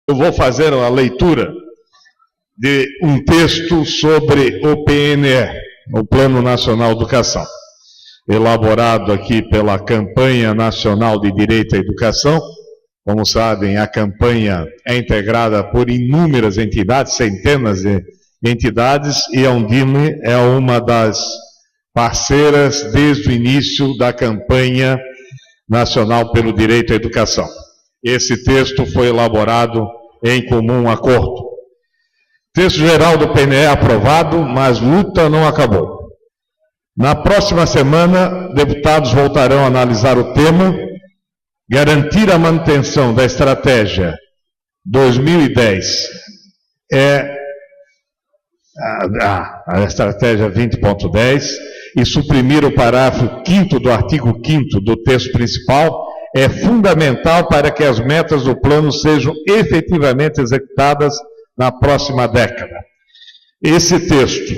Eu vou fazer uma leitura de um texto sobre o PNE, o Plano Nacional de Educação, elaborado aqui pela Campanha Nacional de Direito à Educação. Como sabem, a campanha é integrada por inúmeras entidades, centenas de entidades, e a Undime é uma das parceiras desde o início da campanha nacional pelo direito à educação. Esse texto foi elaborado em comum acordo. Texto geral do PNE aprovado, mas luta não acabou. Na próxima semana, deputados voltarão a analisar o tema, garantir a manutenção da estratégia 2010 a estratégia 20.10 e suprimir o parágrafo 5º do artigo 5º do texto principal é fundamental para que as metas do plano sejam efetivamente executadas na próxima década. Esse texto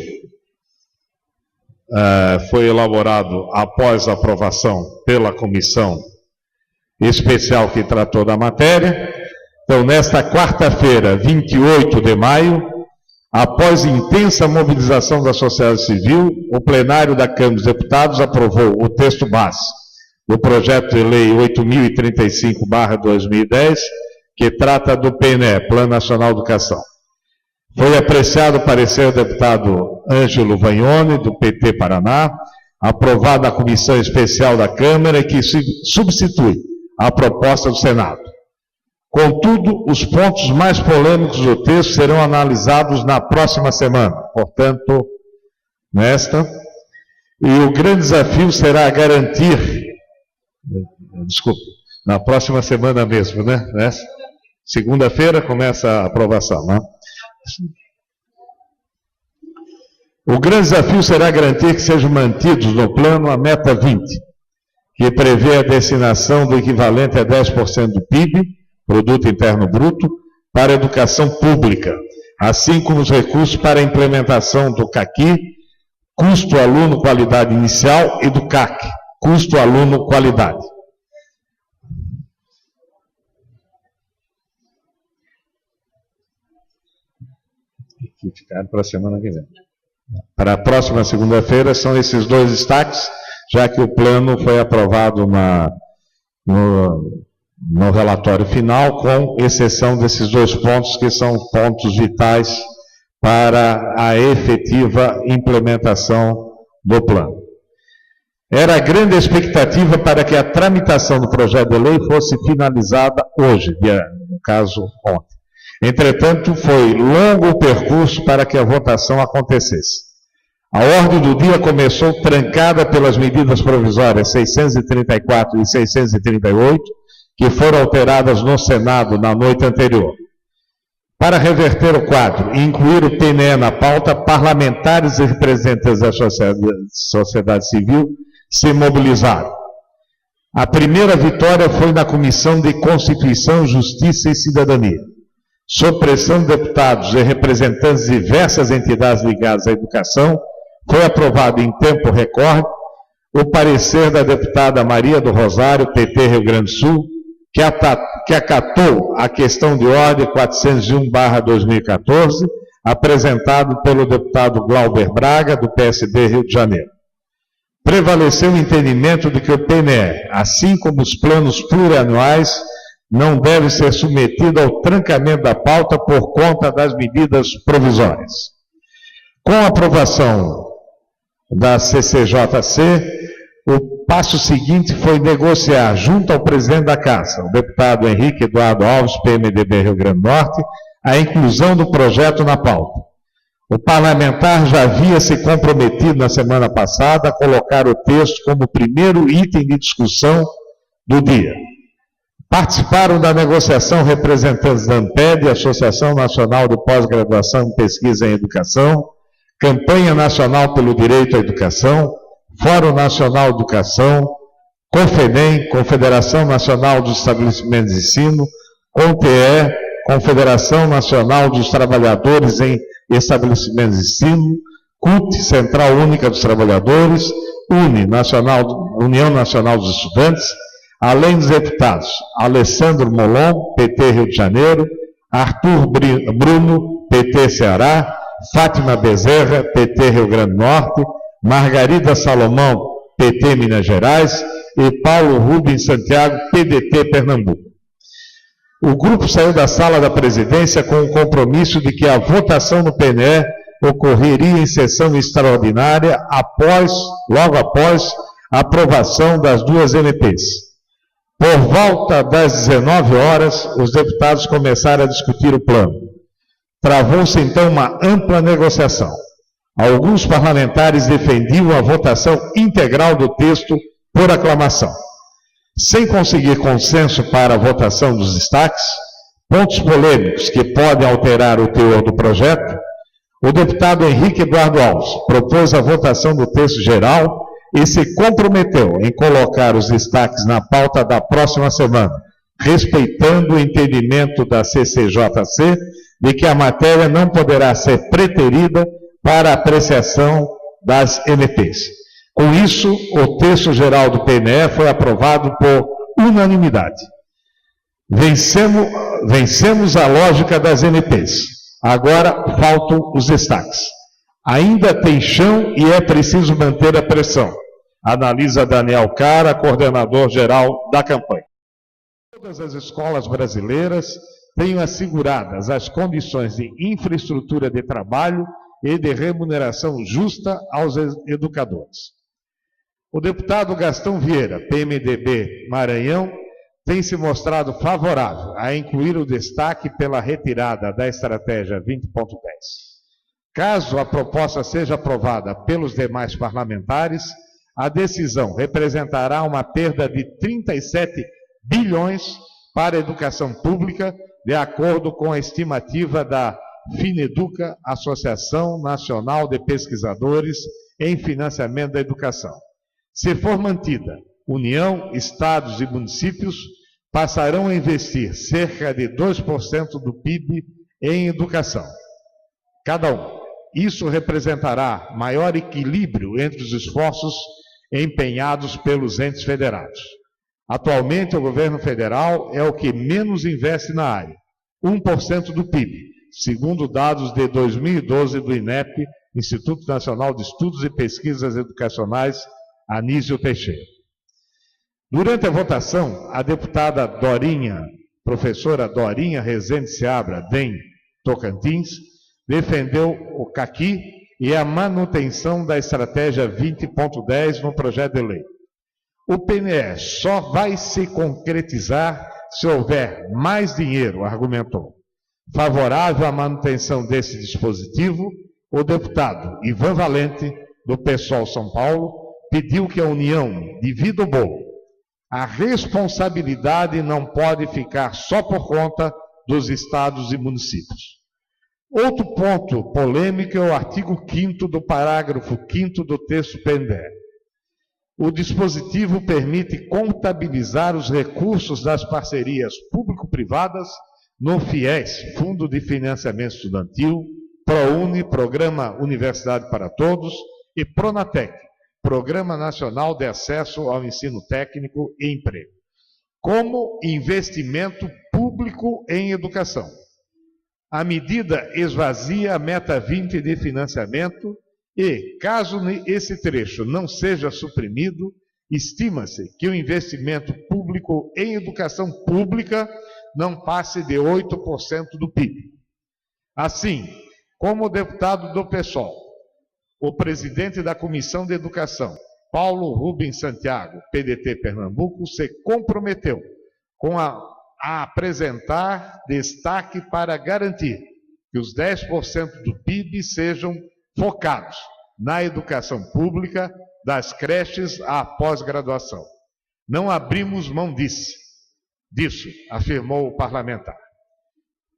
foi elaborado após a aprovação pela comissão especial que tratou da matéria. Então, nesta quarta-feira, 28 de maio, após intensa mobilização da sociedade civil, o plenário da Câmara dos Deputados aprovou o texto base do projeto de lei 8.035/2010, que trata do PNE, Plano Nacional de Educação. Foi apreciado o parecer do deputado Ângelo Vagnoni, do PT Paraná, aprovado na Comissão Especial da Câmara, que substitui a proposta do Senado. Contudo, os pontos mais polêmicos do texto serão analisados na próxima semana, portanto, nesta, e o grande desafio será garantir, na próxima semana mesmo, né? Segunda-feira começa a aprovação, né? O grande desafio será garantir que sejam mantidos no plano a meta 20, que prevê a destinação do equivalente a 10% do PIB, Produto Interno Bruto, para a educação pública, assim como os recursos para a implementação do CAQI, Custo Aluno Qualidade Inicial, e do CAC, Custo Aluno Qualidade. Que ficaram para a semana que vem. Para a próxima segunda-feira são esses dois destaques, já que o plano foi aprovado no relatório final, com exceção desses dois pontos, que são pontos vitais para a efetiva implementação do plano. Era grande a expectativa para que a tramitação do projeto de lei fosse finalizada hoje, no caso ontem. Entretanto, foi longo o percurso para que a votação acontecesse. A ordem do dia começou trancada pelas medidas provisórias 634 e 638, que foram alteradas no Senado na noite anterior. Para reverter o quadro e incluir o PNE na pauta, parlamentares e representantes da sociedade civil se mobilizaram. A primeira vitória foi na Comissão de Constituição, Justiça e Cidadania. Sob pressão de deputados e representantes de diversas entidades ligadas à educação, foi aprovado em tempo recorde o parecer da deputada Maria do Rosário, PT Rio Grande do Sul, que acatou a questão de ordem 401/2014, apresentado pelo deputado Glauber Braga, do PSD Rio de Janeiro. Prevaleceu o entendimento de que o PNE, assim como os planos plurianuais, não deve ser submetido ao trancamento da pauta por conta das medidas provisórias. Com a aprovação da CCJC, o passo seguinte foi negociar, junto ao presidente da Casa, o deputado Henrique Eduardo Alves, PMDB Rio Grande do Norte, a inclusão do projeto na pauta. O parlamentar já havia se comprometido na semana passada a colocar o texto como primeiro item de discussão do dia. Participaram da negociação representantes da ANPED, Associação Nacional de Pós-Graduação em Pesquisa em Educação, Campanha Nacional pelo Direito à Educação, Fórum Nacional de Educação, CONFENEM, Confederação Nacional dos Estabelecimentos de Ensino, CONTE, Confederação Nacional dos Trabalhadores em Estabelecimentos de Ensino, CUT, Central Única dos Trabalhadores, União Nacional dos Estudantes, além dos deputados Alessandro Molon, PT Rio de Janeiro, Arthur Bruno, PT Ceará, Fátima Bezerra, PT Rio Grande do Norte, Margarida Salomão, PT Minas Gerais e Paulo Rubens Santiago, PDT Pernambuco. O grupo saiu da sala da presidência com o compromisso de que a votação no PNE ocorreria em sessão extraordinária logo após a aprovação das duas MPs. Por volta das 19 horas, os deputados começaram a discutir o plano. Travou-se então uma ampla negociação. Alguns parlamentares defendiam a votação integral do texto por aclamação. Sem conseguir consenso para a votação dos destaques, pontos polêmicos que podem alterar o teor do projeto, o deputado Henrique Eduardo Alves propôs a votação do texto geral e se comprometeu em colocar os destaques na pauta da próxima semana, respeitando o entendimento da CCJC de que a matéria não poderá ser preterida para apreciação das MPs. Com isso, o texto geral do PNE foi aprovado por unanimidade. Vencemos a lógica das MPs. Agora faltam os destaques. Ainda tem chão e é preciso manter a pressão, analisa Daniel Cara, coordenador geral da campanha. Todas as escolas brasileiras tenham asseguradas as condições de infraestrutura de trabalho e de remuneração justa aos educadores. O deputado Gastão Vieira, PMDB Maranhão, tem se mostrado favorável a incluir o destaque pela retirada da estratégia 20.10. Caso a proposta seja aprovada pelos demais parlamentares, a decisão representará uma perda de 37 bilhões para a educação pública, de acordo com a estimativa da FINEDUCA, Associação Nacional de Pesquisadores em Financiamento da Educação. Se for mantida, União, Estados e municípios passarão a investir cerca de 2% do PIB em educação, cada um. Isso representará maior equilíbrio entre os esforços empenhados pelos entes federados. Atualmente, o governo federal é o que menos investe na área, 1% do PIB, segundo dados de 2012 do INEP, Instituto Nacional de Estudos e Pesquisas Educacionais, Anísio Teixeira. Durante a votação, a deputada professora Dorinha Rezende Seabra, DEM, Tocantins, defendeu o CAQUI e a manutenção da estratégia 20.10 no projeto de lei. O PNE só vai se concretizar se houver mais dinheiro, argumentou. Favorável à manutenção desse dispositivo, o deputado Ivan Valente, do PSOL São Paulo, pediu que a União divida o bolo. A responsabilidade não pode ficar só por conta dos estados e municípios. Outro ponto polêmico é o artigo 5º do parágrafo 5º do texto PNE. O dispositivo permite contabilizar os recursos das parcerias público-privadas no FIES, Fundo de Financiamento Estudantil, ProUni, Programa Universidade para Todos, e Pronatec, Programa Nacional de Acesso ao Ensino Técnico e Emprego, como investimento público em educação. A medida esvazia a meta 20 de financiamento e, caso esse trecho não seja suprimido, estima-se que o investimento público em educação pública não passe de 8% do PIB. Assim, como o deputado do PSOL, o presidente da Comissão de Educação, Paulo Rubens Santiago, PDT Pernambuco, se comprometeu a apresentar destaque para garantir que os 10% do PIB sejam focados na educação pública, das creches à pós-graduação. Não abrimos mão disso, afirmou o parlamentar.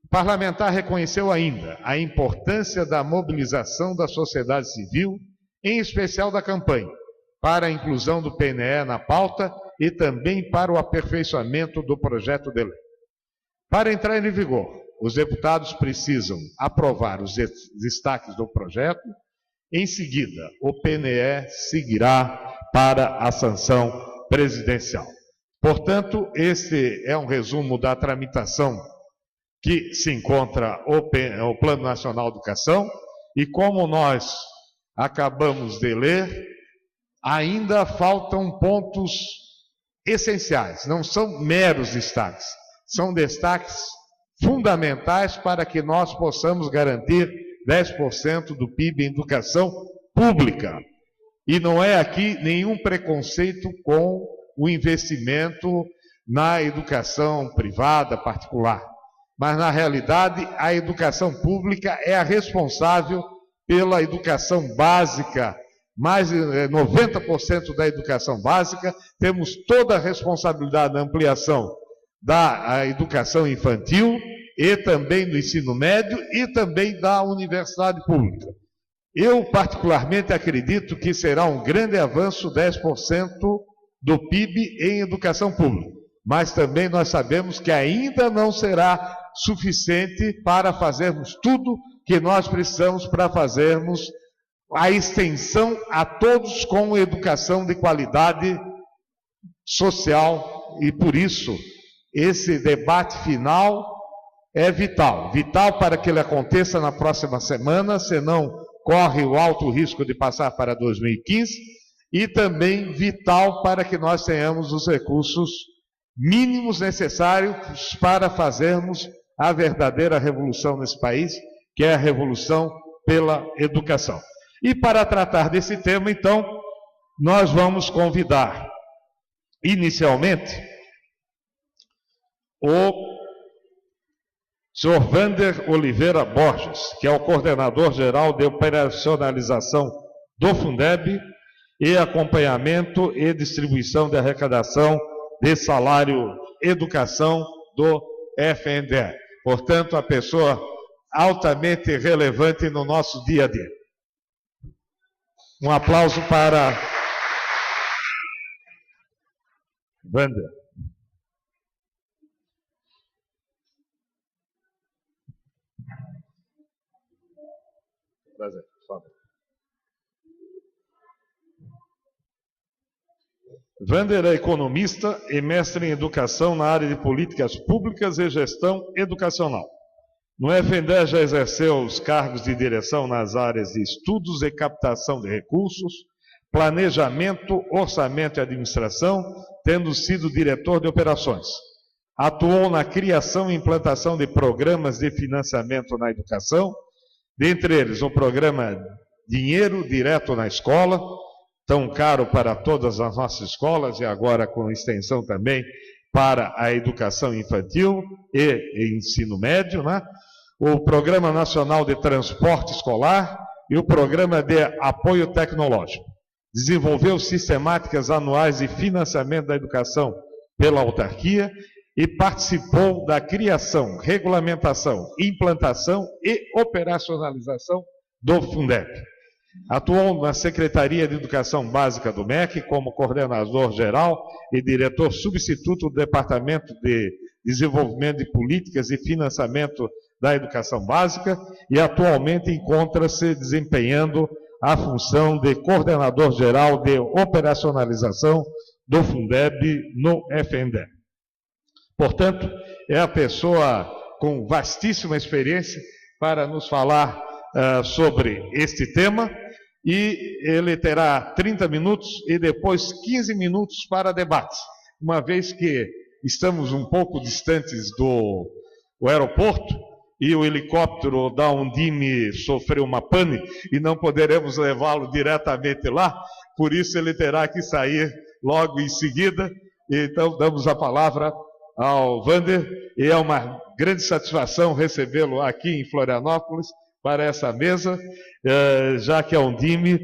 O parlamentar reconheceu ainda a importância da mobilização da sociedade civil, em especial da campanha, para a inclusão do PNE na pauta e também para o aperfeiçoamento do projeto de lei. Para entrar em vigor, os deputados precisam aprovar os destaques do projeto. Em seguida, o PNE seguirá para a sanção presidencial. Portanto, este é um resumo da tramitação que se encontra o Plano Nacional de Educação, e como nós acabamos de ler, ainda faltam pontos essenciais, não são meros destaques, são destaques fundamentais para que nós possamos garantir 10% do PIB em educação pública. E não é aqui nenhum preconceito com o investimento na educação privada, particular. Mas, na realidade, a educação pública é a responsável pela educação básica. Mais de 90% da educação básica, temos toda a responsabilidade da ampliação da educação infantil e também do ensino médio e também da universidade pública. Eu, particularmente, acredito que será um grande avanço 10% do PIB em educação pública. Mas também nós sabemos que ainda não será suficiente para fazermos tudo que nós precisamos para fazermos a extensão a todos com educação de qualidade social. E por isso, esse debate final é vital. Vital para que ele aconteça na próxima semana, senão corre o alto risco de passar para 2015, e também vital para que nós tenhamos os recursos mínimos necessários para fazermos a verdadeira revolução nesse país, que é a revolução pela educação. E para tratar desse tema, então, nós vamos convidar, inicialmente, o senhor Vander Oliveira Borges, que é o coordenador geral de operacionalização do Fundeb e acompanhamento e distribuição de arrecadação de salário educação do FNDE. Portanto, a pessoa altamente relevante no nosso dia a dia. Um aplauso para Vander. Prazer, por favor. Vander é economista e mestre em educação na área de políticas públicas e gestão educacional. No FNDE já exerceu os cargos de direção nas áreas de estudos e captação de recursos, planejamento, orçamento e administração, tendo sido diretor de operações. Atuou na criação e implantação de programas de financiamento na educação, dentre eles o programa Dinheiro Direto na Escola, tão caro para todas as nossas escolas e agora com extensão também para a educação infantil e ensino médio, né? O Programa Nacional de Transporte Escolar e o Programa de Apoio Tecnológico. Desenvolveu sistemáticas anuais de financiamento da educação pela autarquia e participou da criação, regulamentação, implantação e operacionalização do Fundeb. Atuou na Secretaria de Educação Básica do MEC como coordenador geral e diretor substituto do Departamento de Desenvolvimento de Políticas e Financiamento da Educação Básica e atualmente encontra-se desempenhando a função de coordenador geral de operacionalização do Fundeb no FNDE. Portanto, é a pessoa com vastíssima experiência para nos falar sobre este tema, e ele terá 30 minutos e depois 15 minutos para debate, uma vez que estamos um pouco distantes do aeroporto e o helicóptero da Undime sofreu uma pane e não poderemos levá-lo diretamente lá, por isso ele terá que sair logo em seguida. Então damos a palavra ao Vander, e é uma grande satisfação recebê-lo aqui em Florianópolis para essa mesa, já que a Undime,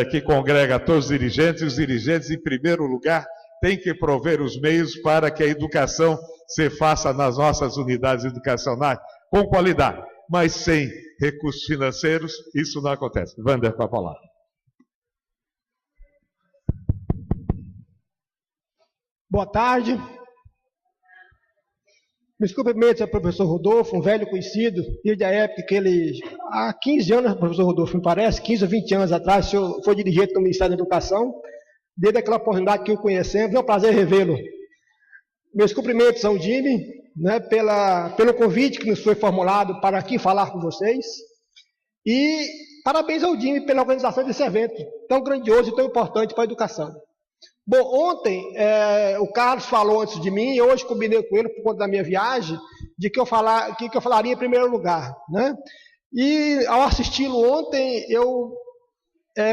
que congrega todos os dirigentes, em primeiro lugar, tem que prover os meios para que a educação se faça nas nossas unidades educacionais com qualidade, mas sem recursos financeiros, isso não acontece. Vander, com a palavra. Boa tarde. Meus cumprimentos ao professor Rodolfo, um velho conhecido, desde a época que ele, há 15 anos, professor Rodolfo, me parece, 15 ou 20 anos atrás, o senhor foi dirigente do Ministério da Educação, desde aquela oportunidade que o conhecemos, é um prazer revê-lo. Meus cumprimentos ao Undime, né, pelo convite que nos foi formulado para aqui falar com vocês. E parabéns ao DIME pela organização desse evento tão grandioso e tão importante para a educação. Bom, ontem o Carlos falou antes de mim, e hoje combinei com ele por conta da minha viagem, de que eu falaria em primeiro lugar, né? E ao assisti-lo ontem, eu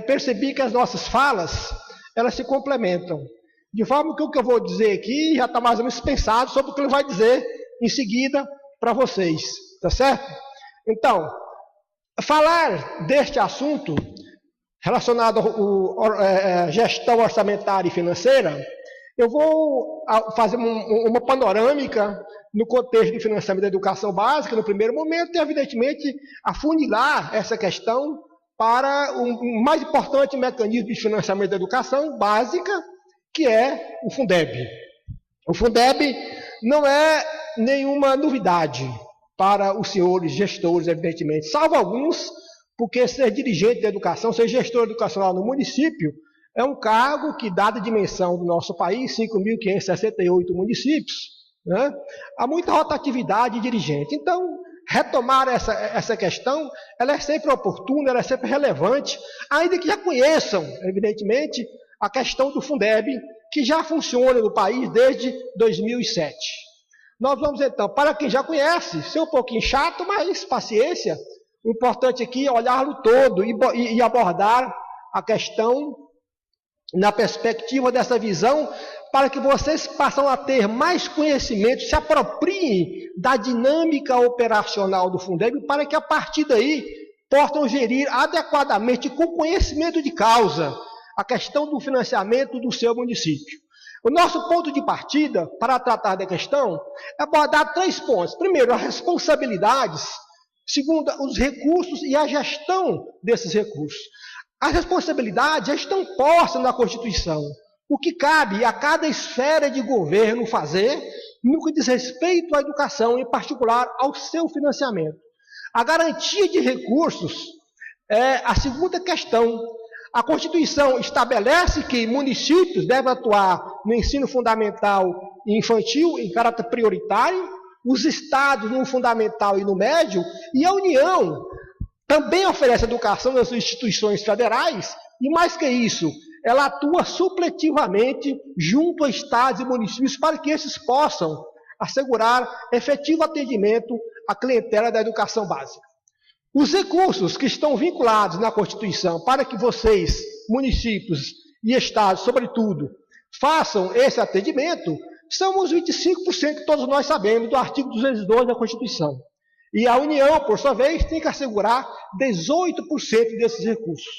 percebi que as nossas falas, elas se complementam. De forma que o que eu vou dizer aqui já está mais ou menos pensado sobre o que ele vai dizer em seguida para vocês, tá certo? Então, falar deste assunto relacionado à gestão orçamentária e financeira, eu vou fazer uma panorâmica no contexto do financiamento da educação básica, no primeiro momento, e, evidentemente, afunilar essa questão para o mais importante mecanismo de financiamento da educação básica, que é o Fundeb. O Fundeb não é nenhuma novidade para os senhores gestores, evidentemente, salvo alguns, porque ser dirigente da educação, ser gestor educacional no município, é um cargo que, dada a dimensão do nosso país, 5.568 municípios, né, há muita rotatividade de dirigente. Então, retomar essa questão, ela é sempre oportuna, ela é sempre relevante, ainda que já conheçam, evidentemente, a questão do Fundeb, que já funciona no país desde 2007. Nós vamos, então, para quem já conhece, ser um pouquinho chato, mas paciência. O importante aqui é olhar-lo todo e abordar a questão na perspectiva dessa visão, para que vocês passem a ter mais conhecimento, se apropriem da dinâmica operacional do Fundeb, para que a partir daí possam gerir adequadamente, com conhecimento de causa, a questão do financiamento do seu município. O nosso ponto de partida para tratar da questão é abordar 3 pontos. Primeiro, as responsabilidades. Segundo, os recursos e a gestão desses recursos. As responsabilidades já estão postas na Constituição. O que cabe a cada esfera de governo fazer no que diz respeito à educação, em particular ao seu financiamento. A garantia de recursos é a segunda questão. A Constituição estabelece que municípios devem atuar no ensino fundamental e infantil em caráter prioritário, os estados no fundamental e no médio, e a União também oferece educação nas instituições federais, e mais que isso, ela atua supletivamente junto a estados e municípios para que esses possam assegurar efetivo atendimento à clientela da educação básica. Os recursos que estão vinculados na Constituição para que vocês, municípios e estados, sobretudo, façam esse atendimento, são os 25% que todos nós sabemos do artigo 202 da Constituição. E a União, por sua vez, tem que assegurar 18% desses recursos.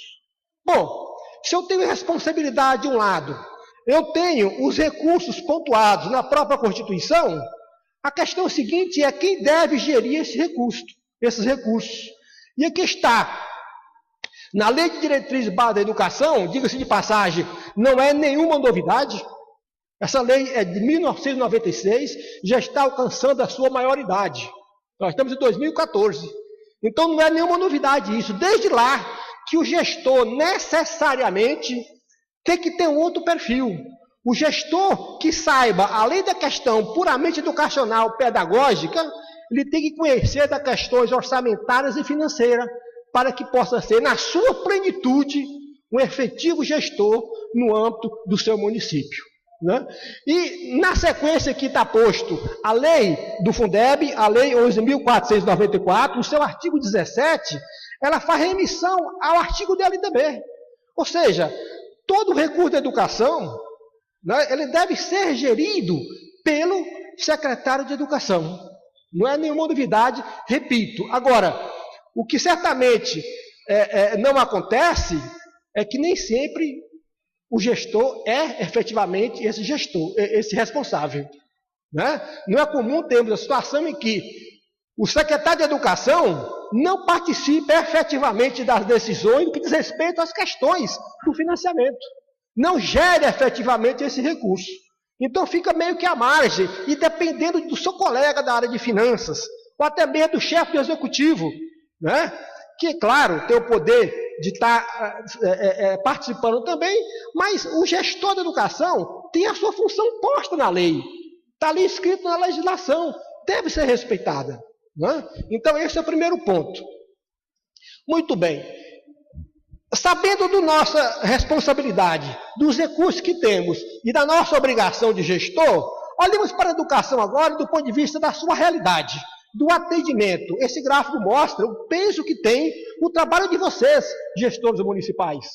Bom, se eu tenho responsabilidade de um lado, eu tenho os recursos pontuados na própria Constituição, a questão seguinte é quem deve gerir esses recursos. E aqui está. Na Lei de Diretrizes Básicas da Educação, diga-se de passagem, não é nenhuma novidade. Essa lei é de 1996, já está alcançando a sua maioridade. Nós estamos em 2014. Então não é nenhuma novidade isso. Desde lá que o gestor necessariamente tem que ter um outro perfil. O gestor que saiba, além da questão puramente educacional, pedagógica, ele tem que conhecer das questões orçamentárias e financeiras para que possa ser, na sua plenitude, um efetivo gestor no âmbito do seu município. Né? E, na sequência que está posto a lei do Fundeb, a lei 11.494, no seu artigo 17, ela faz remissão ao artigo da LDB. Ou seja, todo recurso da educação, né, ele deve ser gerido pelo secretário de Educação. Não é nenhuma novidade, repito. Agora, o que certamente não acontece é que nem sempre o gestor é efetivamente esse responsável. Né? Não é comum termos a situação em que o secretário de Educação não participa efetivamente das decisões no que diz respeito às questões do financiamento. Não gera efetivamente esse recurso. Então fica meio que à margem, e dependendo do seu colega da área de finanças, ou até mesmo do chefe do executivo, né? Que, claro, tem o poder de estar participando também, mas o gestor da educação tem a sua função posta na lei. Está ali escrito na legislação. deve ser respeitada. Né? Então, esse é o primeiro ponto. Muito bem. Sabendo da nossa responsabilidade, dos recursos que temos e da nossa obrigação de gestor, olhemos para a educação agora do ponto de vista da sua realidade, do atendimento. Esse gráfico mostra o peso que tem o trabalho de vocês, gestores municipais.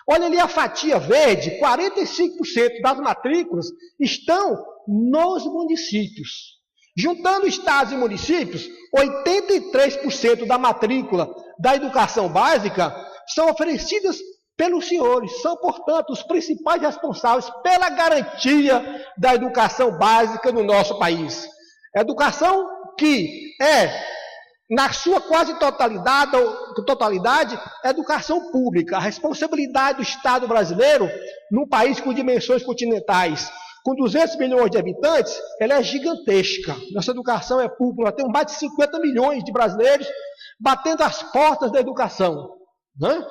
Olha ali a fatia verde, 45% das matrículas estão nos municípios. Juntando estados e municípios, 83% da matrícula da educação básica são oferecidas pelos senhores. São, portanto, os principais responsáveis pela garantia da educação básica no nosso país. Educação que é, na sua quase totalidade, educação pública. A responsabilidade do Estado brasileiro, num país com dimensões continentais, com 200 milhões de habitantes, ela é gigantesca. Nossa educação é pública, nós temos mais de 50 milhões de brasileiros batendo as portas da educação. Né?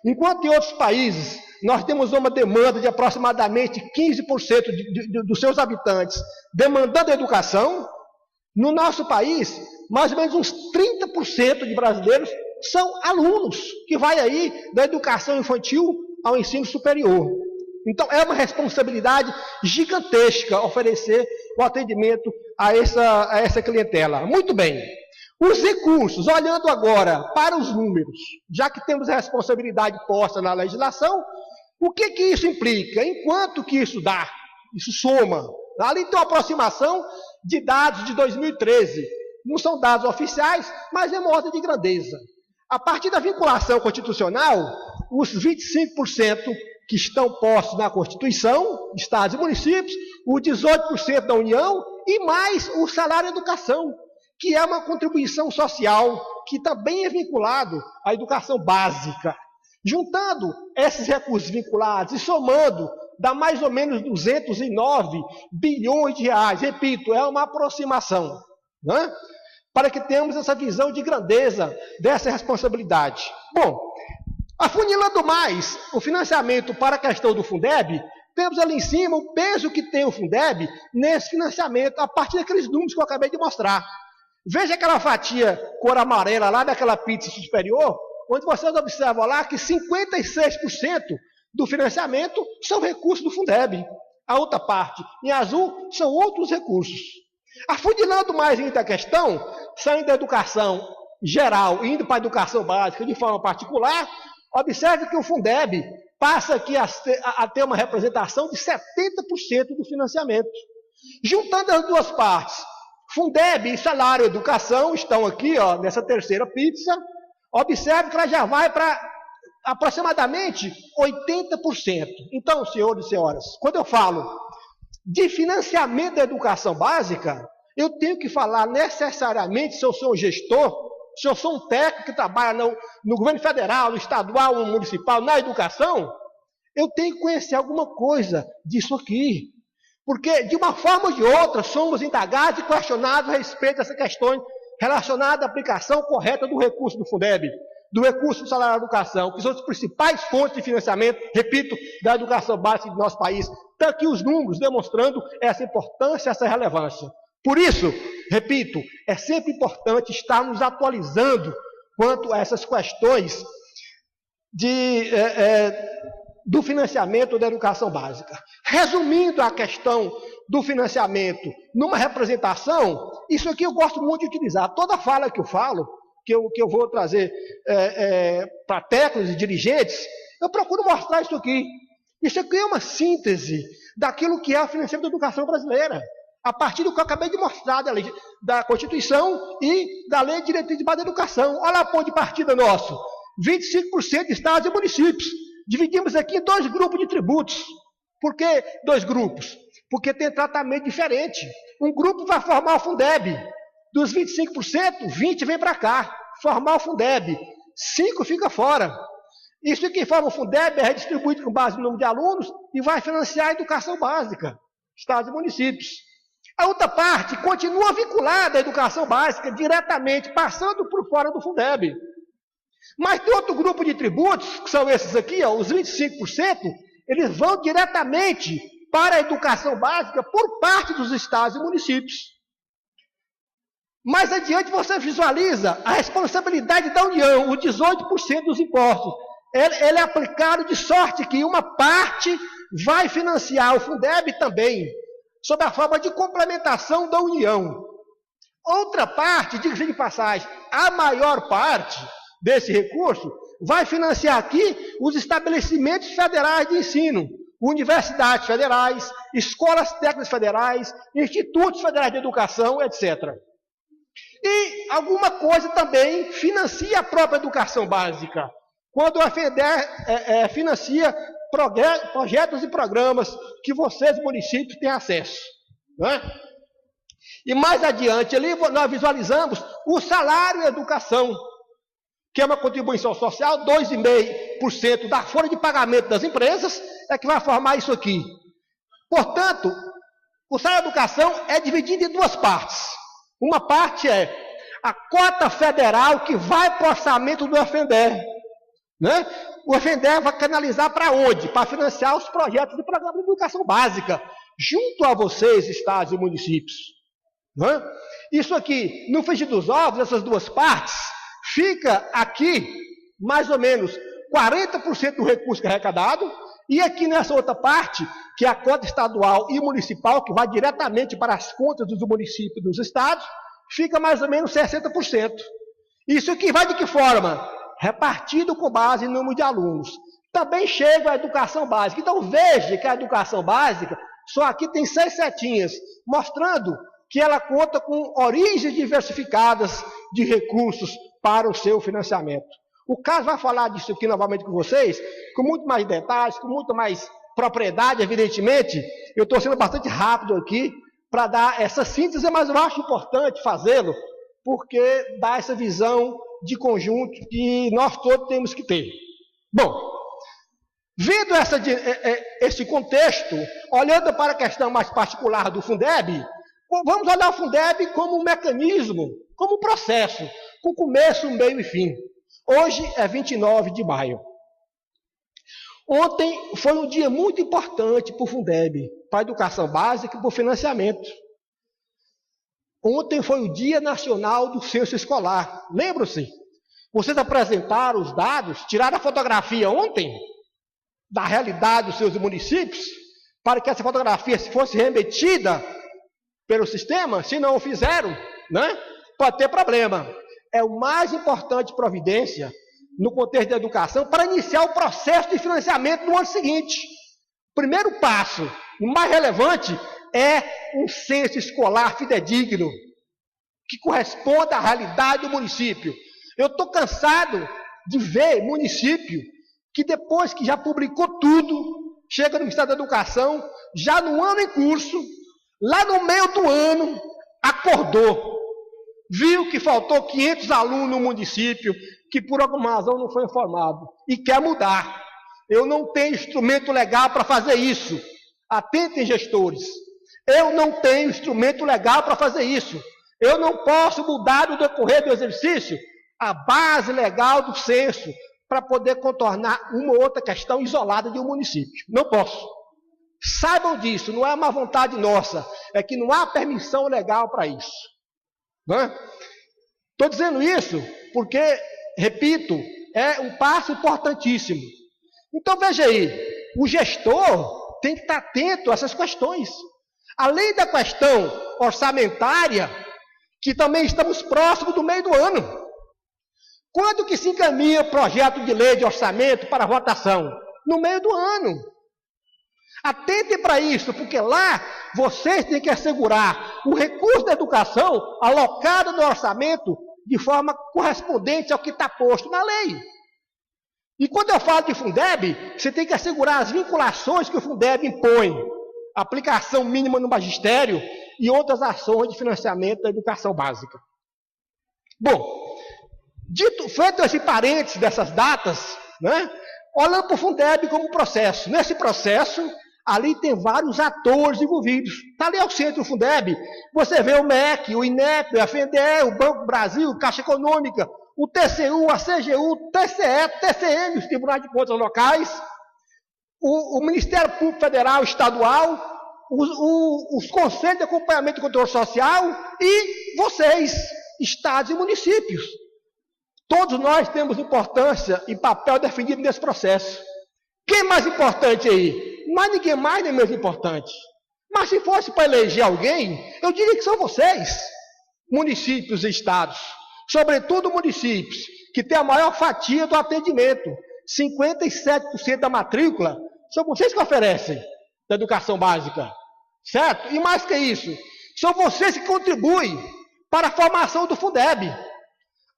Enquanto em outros países nós temos uma demanda de aproximadamente 15% dos seus habitantes demandando educação, no nosso país, mais ou menos uns 30% de brasileiros são alunos, que vai aí da educação infantil ao ensino superior. Então, é uma responsabilidade gigantesca oferecer o atendimento a essa clientela. Muito bem. Os recursos, olhando agora para os números, já que temos a responsabilidade posta na legislação, o que isso implica? Enquanto que isso dá? Isso soma. Ali tem uma aproximação de dados de 2013. Não são dados oficiais, mas é uma ordem de grandeza. A partir da vinculação constitucional, os 25% que estão postos na Constituição, estados e municípios, os 18% da União e mais o salário educação, que é uma contribuição social que também é vinculado à educação básica. Juntando esses recursos vinculados e somando, dá mais ou menos 209 bilhões de reais. Repito, é uma aproximação, né? Para que tenhamos essa visão de grandeza dessa responsabilidade. Bom, afunilando mais o financiamento para a questão do Fundeb, temos ali em cima o peso que tem o Fundeb nesse financiamento, a partir daqueles números que eu acabei de mostrar. Veja aquela fatia cor amarela lá daquela pizza superior, onde vocês observam lá que 56% do financiamento são recursos do Fundeb. A outra parte, em azul, são outros recursos. Afunilando mais ainda a questão, saindo da educação geral e indo para a educação básica de forma particular, observe que o Fundeb passa aqui a ter uma representação de 70% do financiamento. Juntando as duas partes, Fundeb e salário e educação estão aqui, ó, nessa terceira pizza. Observe que ela já vai para aproximadamente 80%. Então, senhores e senhoras, quando eu falo de financiamento da educação básica, eu tenho que falar necessariamente se eu sou um gestor, se eu sou um técnico que trabalha no governo federal, no estadual, no municipal, na educação, eu tenho que conhecer alguma coisa disso aqui. Porque, de uma forma ou de outra, somos indagados e questionados a respeito dessa questão relacionada à aplicação correta do recurso do Fundeb, do recurso do salário da educação, que são as principais fontes de financiamento, repito, da educação básica do nosso país. Estão aqui os números demonstrando essa importância, essa relevância. Por isso, repito, é sempre importante estarmos atualizando quanto a essas questões do financiamento da educação básica. Resumindo a questão do financiamento numa representação, isso aqui eu gosto muito de utilizar. Toda fala que eu falo, que eu vou trazer para técnicos e dirigentes, eu procuro mostrar isso aqui. Isso aqui é uma síntese daquilo que é o financiamento da educação brasileira, a partir do que eu acabei de mostrar da Constituição e da Lei de Diretriz Básica da Educação. Olha a ponto de partida nosso, 25% de estados e municípios. Dividimos aqui em 2 grupos de tributos. Por que 2 grupos? Porque tem tratamento diferente. Um grupo vai formar o Fundeb. Dos 25%, 20% vem para cá, formar o Fundeb. 5% fica fora. Isso que forma o Fundeb é redistribuído com base no número de alunos e vai financiar a educação básica, estados e municípios. A outra parte continua vinculada à educação básica diretamente, passando por fora do Fundeb. Mas tem outro grupo de tributos, que são esses aqui, ó, os 25%, eles vão diretamente para a educação básica por parte dos estados e municípios. Mais adiante você visualiza a responsabilidade da União, os 18% dos impostos. Ele é aplicado de sorte que uma parte vai financiar o Fundeb também, sob a forma de complementação da União. Outra parte, diga-se de passagem, a maior parte desse recurso vai financiar aqui os estabelecimentos federais de ensino, universidades federais, escolas técnicas federais, institutos federais de educação, etc. E alguma coisa também financia a própria educação básica, quando o FNDE financia projetos e programas que vocês, municípios, têm acesso. Né? E mais adiante ali, nós visualizamos o salário e a educação, que é uma contribuição social, 2,5% da folha de pagamento das empresas, é que vai formar isso aqui. Portanto, o salário e a educação é dividido em duas partes. Uma parte é a cota federal que vai para o orçamento do FNDE. Né? O FNDE vai canalizar para onde? Para financiar os projetos de programa de educação básica, junto a vocês, estados e municípios. Né? Isso aqui, no frigir dos ovos, essas duas partes, fica aqui, mais ou menos, 40% do recurso que é arrecadado, e aqui nessa outra parte, que é a cota estadual e municipal, que vai diretamente para as contas dos municípios e dos estados, fica mais ou menos 60%. Isso aqui vai de que forma? Repartido com base em número de alunos. Também chega a educação básica. Então veja que a educação básica, só aqui tem 6 setinhas, mostrando que ela conta com origens diversificadas de recursos para o seu financiamento. O Carlos vai falar disso aqui novamente com vocês, com muito mais detalhes, com muito mais propriedade, evidentemente. Eu estou sendo bastante rápido aqui para dar essa síntese, mas eu acho importante fazê-lo, porque dá essa visão de conjunto que nós todos temos que ter. Bom, vendo esse contexto, olhando para a questão mais particular do Fundeb, vamos olhar o Fundeb como um mecanismo, como um processo, com começo, meio e fim. Hoje é 29 de maio. Ontem foi um dia muito importante para o Fundeb, para a educação básica e para o financiamento. Ontem foi o Dia Nacional do Censo Escolar. Lembram-se? Vocês apresentaram os dados, tiraram a fotografia ontem da realidade dos seus municípios, para que essa fotografia fosse remetida pelo sistema. Se não o fizeram, né, pode ter problema. É o mais importante providência no contexto da educação para iniciar o processo de financiamento no ano seguinte. O primeiro passo, o mais relevante, é um censo escolar fidedigno, que corresponda à realidade do município. Eu estou cansado de ver município que depois que já publicou tudo, chega no Ministério da Educação, já no ano em curso, lá no meio do ano, acordou, viu que faltou 500 alunos no município, que por alguma razão não foi informado, e quer mudar. Eu não tenho instrumento legal para fazer isso. Atentem, gestores. Eu não tenho instrumento legal para fazer isso. Eu não posso mudar no decorrer do exercício a base legal do censo para poder contornar uma ou outra questão isolada de um município. Não posso. Saibam disso, não é uma vontade nossa, é que não há permissão legal para isso. Estou dizendo isso porque, repito, é um passo importantíssimo. Então veja aí, o gestor tem que estar atento a essas questões. Além da questão orçamentária, que também estamos próximos do meio do ano. Quando que se encaminha o projeto de lei de orçamento para votação? No meio do ano. Atentem para isso, porque lá vocês têm que assegurar o recurso da educação alocado no orçamento de forma correspondente ao que está posto na lei. E quando eu falo de Fundeb, você tem que assegurar as vinculações que o Fundeb impõe, aplicação mínima no magistério e outras ações de financiamento da educação básica. Bom, feito esse parênteses dessas datas, né, olhando para o Fundeb como processo. Nesse processo, ali tem vários atores envolvidos. Está ali ao centro do Fundeb, você vê o MEC, o INEP, o FNDE, o Banco do Brasil, Caixa Econômica, o TCU, a CGU, o TCE, TCM, os Tribunais de Contas Locais, o Ministério Público Federal, Estadual, os Conselhos de Acompanhamento e Controle Social e vocês, estados e municípios. Todos nós temos importância e papel definido nesse processo. Quem é mais importante aí? Não há ninguém mais nem menos importante. Mas se fosse para eleger alguém, eu diria que são vocês, municípios e estados. Sobretudo municípios, que têm a maior fatia do atendimento. 57% da matrícula são vocês que oferecem da educação básica. Certo? E mais que isso, são vocês que contribuem para a formação do Fundeb.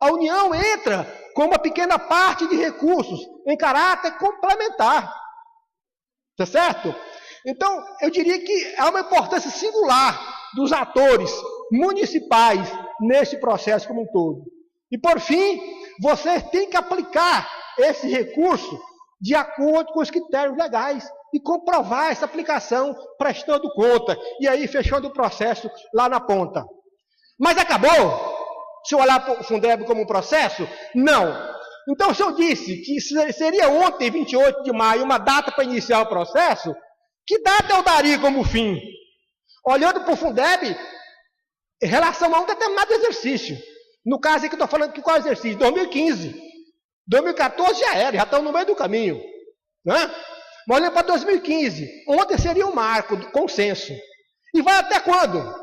A União entra com uma pequena parte de recursos em caráter complementar. Tá certo? Então, eu diria que há uma importância singular dos atores municipais nesse processo como um todo. E, por fim, vocês têm que aplicar esse recurso de acordo com os critérios legais e comprovar essa aplicação prestando conta. E aí, fechando o processo lá na ponta. Mas acabou? Se eu olhar para o Fundeb como um processo? Não. Então, se eu disse que seria ontem, 28 de maio, uma data para iniciar o processo, que data eu daria como fim? Olhando para o Fundeb, em relação a um determinado exercício. No caso aqui, eu estou falando que qual exercício? 2015. 2014 já era, já estão no meio do caminho. Né? Mas olhando para 2015, ontem seria um marco do consenso. E vai até quando?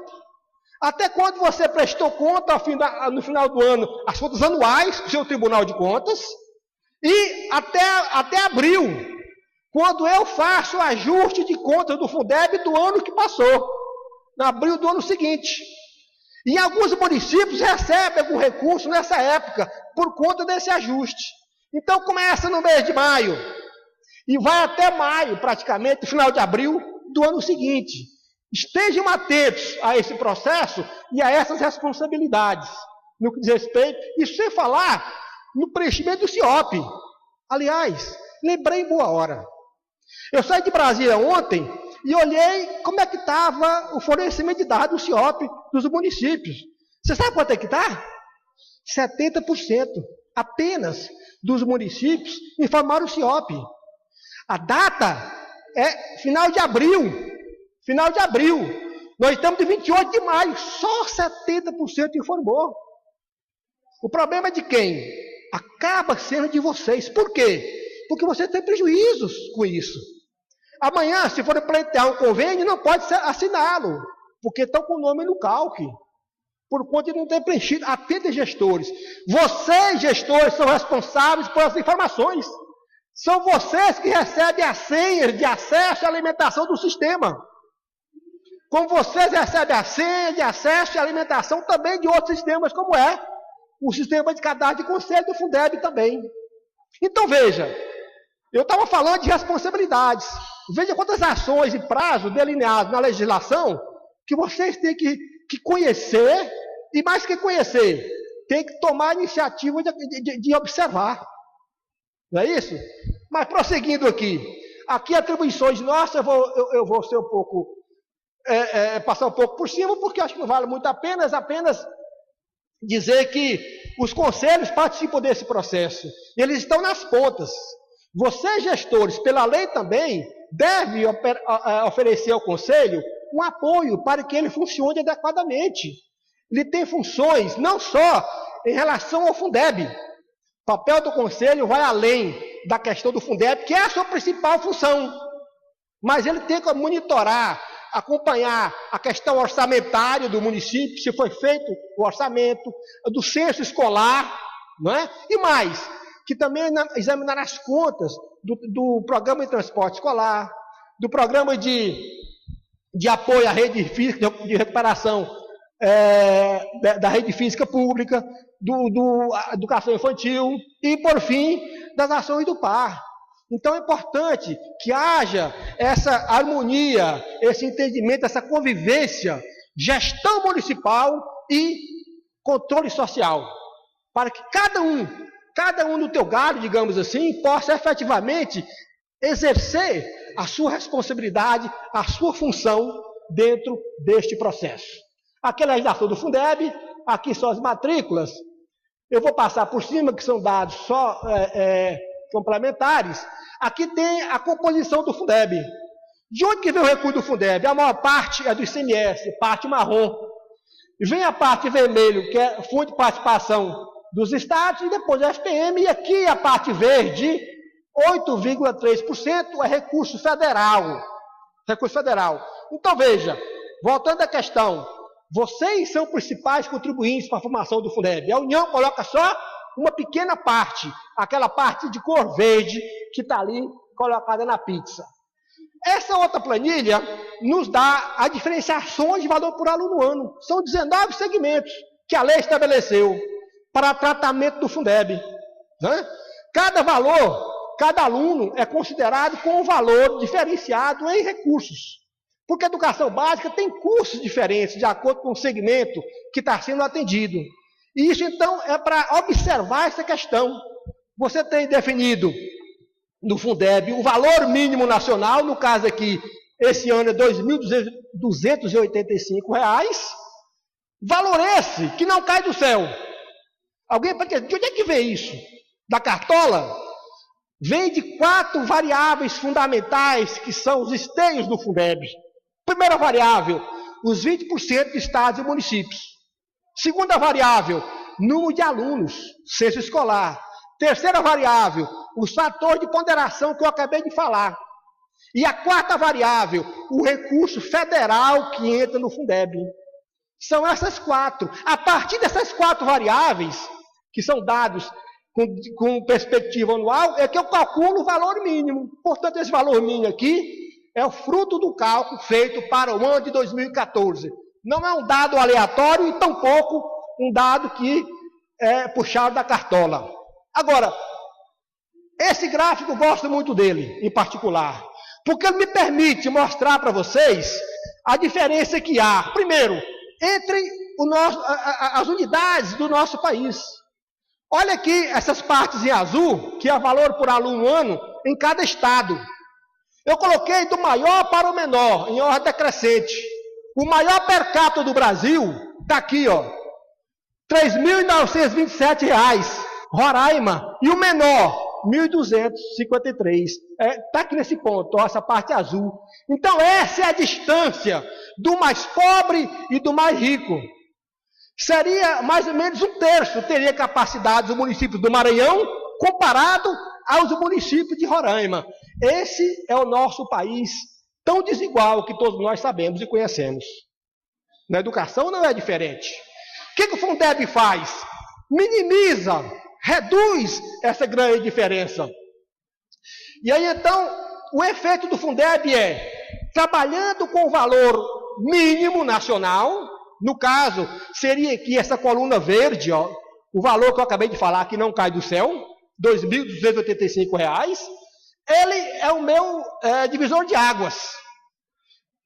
Até quando você prestou conta no final do ano, as contas anuais do seu Tribunal de Contas, e até abril, quando eu faço o ajuste de contas do Fundeb do ano que passou, em abril do ano seguinte. E alguns municípios recebem algum recurso nessa época, por conta desse ajuste. Então começa no mês de maio, e vai até maio, praticamente, final de abril do ano seguinte. Estejam atentos a esse processo e a essas responsabilidades, no que diz respeito, isso sem falar no preenchimento do CIOP. Aliás, lembrei em boa hora. Eu saí de Brasília ontem e olhei como é que estava o fornecimento de dados do CIOP dos municípios. Você sabe quanto é que está? 70% apenas dos municípios informaram o CIOP. A data é final de abril. Final de abril. Nós estamos de 28 de maio. Só 70% informou. O problema é de quem? Acaba sendo de vocês. Por quê? Porque vocês têm prejuízos com isso. Amanhã, se for pleitear um convênio, não pode assiná-lo. Porque estão com o nome no calque. Por conta de não ter preenchido. Atendem gestores. Vocês, gestores, são responsáveis por essas informações. São vocês que recebem as senhas de acesso à alimentação do sistema. Como vocês recebem a senha de acesso e alimentação também de outros sistemas, como é o sistema de cadastro de conselho do Fundeb também. Então, veja, eu estava falando de responsabilidades. Veja quantas ações e prazos delineados na legislação que vocês têm que conhecer, e mais que conhecer, tem que tomar a iniciativa de observar. Não é isso? Mas prosseguindo aqui atribuições nossas, eu vou ser um pouco... passar um pouco por cima, porque acho que não vale muito a pena, apenas dizer que os conselhos participam desse processo. Eles estão nas pontas. Vocês, gestores, pela lei também, devem oferecer ao conselho um apoio para que ele funcione adequadamente. Ele tem funções não só em relação ao Fundeb. O papel do conselho vai além da questão do Fundeb, que é a sua principal função. Mas ele tem que monitorar, acompanhar a questão orçamentária do município, se foi feito o orçamento, do censo escolar, não é? E mais, que também examinar as contas do programa de transporte escolar, do programa de apoio à rede física, de recuperação da rede física pública, do educação infantil e, por fim, das ações do par. Então é importante que haja essa harmonia, esse entendimento, essa convivência, gestão municipal e controle social, para que cada um no teu galho, digamos assim, possa efetivamente exercer a sua responsabilidade, a sua função dentro deste processo. Aqui é a legislação do Fundeb, aqui são as matrículas. Eu vou passar por cima, que são dados só complementares. Aqui tem a composição do Fundeb. De onde que vem o recurso do Fundeb? A maior parte é do ICMS, parte marrom. Vem a parte vermelha, que é Fundo de Participação dos Estados, e depois a FPM, e aqui a parte verde, 8,3% é recurso federal. Recurso federal. Então, veja, voltando à questão, vocês são principais contribuintes para a formação do Fundeb. A União coloca só uma pequena parte, aquela parte de cor verde que está ali colocada na pizza. Essa outra planilha nos dá as diferenciações de valor por aluno ano. São 19 segmentos que a lei estabeleceu para tratamento do Fundeb. Né? Cada valor, cada aluno é considerado com um valor diferenciado em recursos. Porque a educação básica tem cursos diferentes de acordo com o segmento que está sendo atendido. E isso, então, é para observar essa questão. Você tem definido no Fundeb o valor mínimo nacional, no caso aqui, esse ano é R$ 2.285. Valor esse que não cai do céu. Alguém pode dizer, de onde é que vem isso? Da cartola? Vem de 4 variáveis fundamentais, que são os esteios do Fundeb. Primeira variável, os 20% de estados e municípios. Segunda variável, número de alunos, censo escolar. Terceira variável, os fatores de ponderação que eu acabei de falar. E a quarta variável, o recurso federal que entra no Fundeb. São essas 4. A partir dessas 4 variáveis, que são dados com perspectiva anual, é que eu calculo o valor mínimo. Portanto, esse valor mínimo aqui é o fruto do cálculo feito para o ano de 2014. Não é um dado aleatório e tampouco um dado que é puxado da cartola. Agora, esse gráfico eu gosto muito dele, em particular, porque ele me permite mostrar para vocês a diferença que há, primeiro, entre as unidades do nosso país. Olha aqui essas partes em azul, que é valor por aluno ano em cada estado. Eu coloquei do maior para o menor, em ordem decrescente. O maior per capita do Brasil está aqui, ó, R$ 3.927. Roraima. E o menor, 1.253. Está aqui nesse ponto, ó, essa parte azul. Então, essa é a distância do mais pobre e do mais rico. Seria mais ou menos 1/3, teria capacidade do município do Maranhão, comparado aos municípios de Roraima. Esse é o nosso país tão desigual que todos nós sabemos e conhecemos. Na educação não é diferente. O que o Fundeb faz? Minimiza, reduz essa grande diferença. E aí, então, o efeito do Fundeb é, trabalhando com o valor mínimo nacional, no caso, seria aqui essa coluna verde, ó, o valor que eu acabei de falar, que não cai do céu, R$ 2.285, ele é o meu divisor de águas.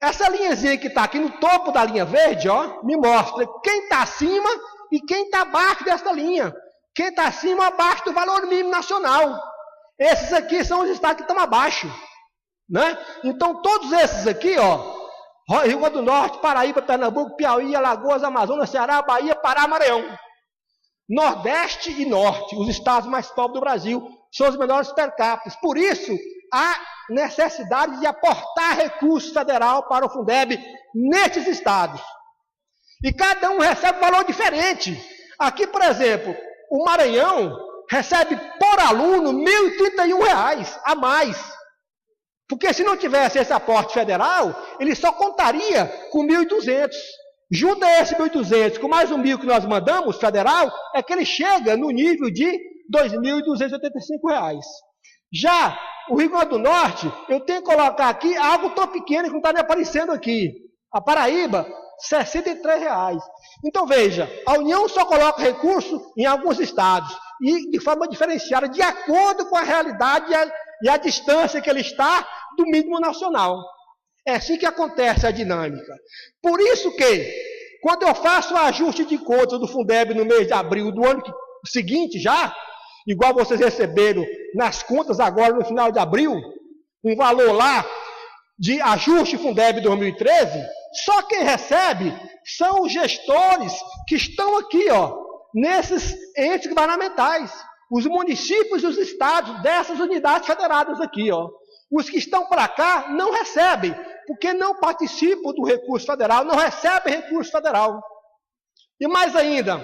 Essa linhazinha que está aqui no topo da linha verde, ó, me mostra quem está acima e quem está abaixo dessa linha. Quem está acima, abaixo do valor mínimo nacional. Esses aqui são os estados que estão abaixo. Né? Então, todos esses aqui, ó, Rio Grande do Norte, Paraíba, Pernambuco, Piauí, Alagoas, Amazonas, Ceará, Bahia, Pará, Maranhão. Nordeste e Norte, os estados mais pobres do Brasil, são os menores per capita. Por isso, há necessidade de aportar recurso federal para o Fundeb nesses estados. E cada um recebe um valor diferente. Aqui, por exemplo, o Maranhão recebe por aluno R$ 1.031 a mais. Porque se não tivesse esse aporte federal, ele só contaria com 1.200. Junta esse 1.200 com mais 1.000 que nós mandamos, federal, é que ele chega no nível de R$ 2.285. Já o Rio Grande do Norte, eu tenho que colocar aqui algo tão pequeno que não está me aparecendo aqui. A Paraíba, R$ 63. Então veja, a União só coloca recurso em alguns estados e de forma diferenciada, de acordo com a realidade e a distância que ele está do mínimo nacional. É assim que acontece a dinâmica. Por isso que, quando eu faço o ajuste de contas do Fundeb no mês de abril do ano seguinte já, igual vocês receberam nas contas agora no final de abril, um valor lá de ajuste Fundeb 2013, só quem recebe são os gestores que estão aqui, ó, nesses entes governamentais, os municípios e os estados dessas unidades federadas aqui, ó. Os que estão para cá não recebem, porque não participam do recurso federal, não recebem recurso federal. E mais ainda,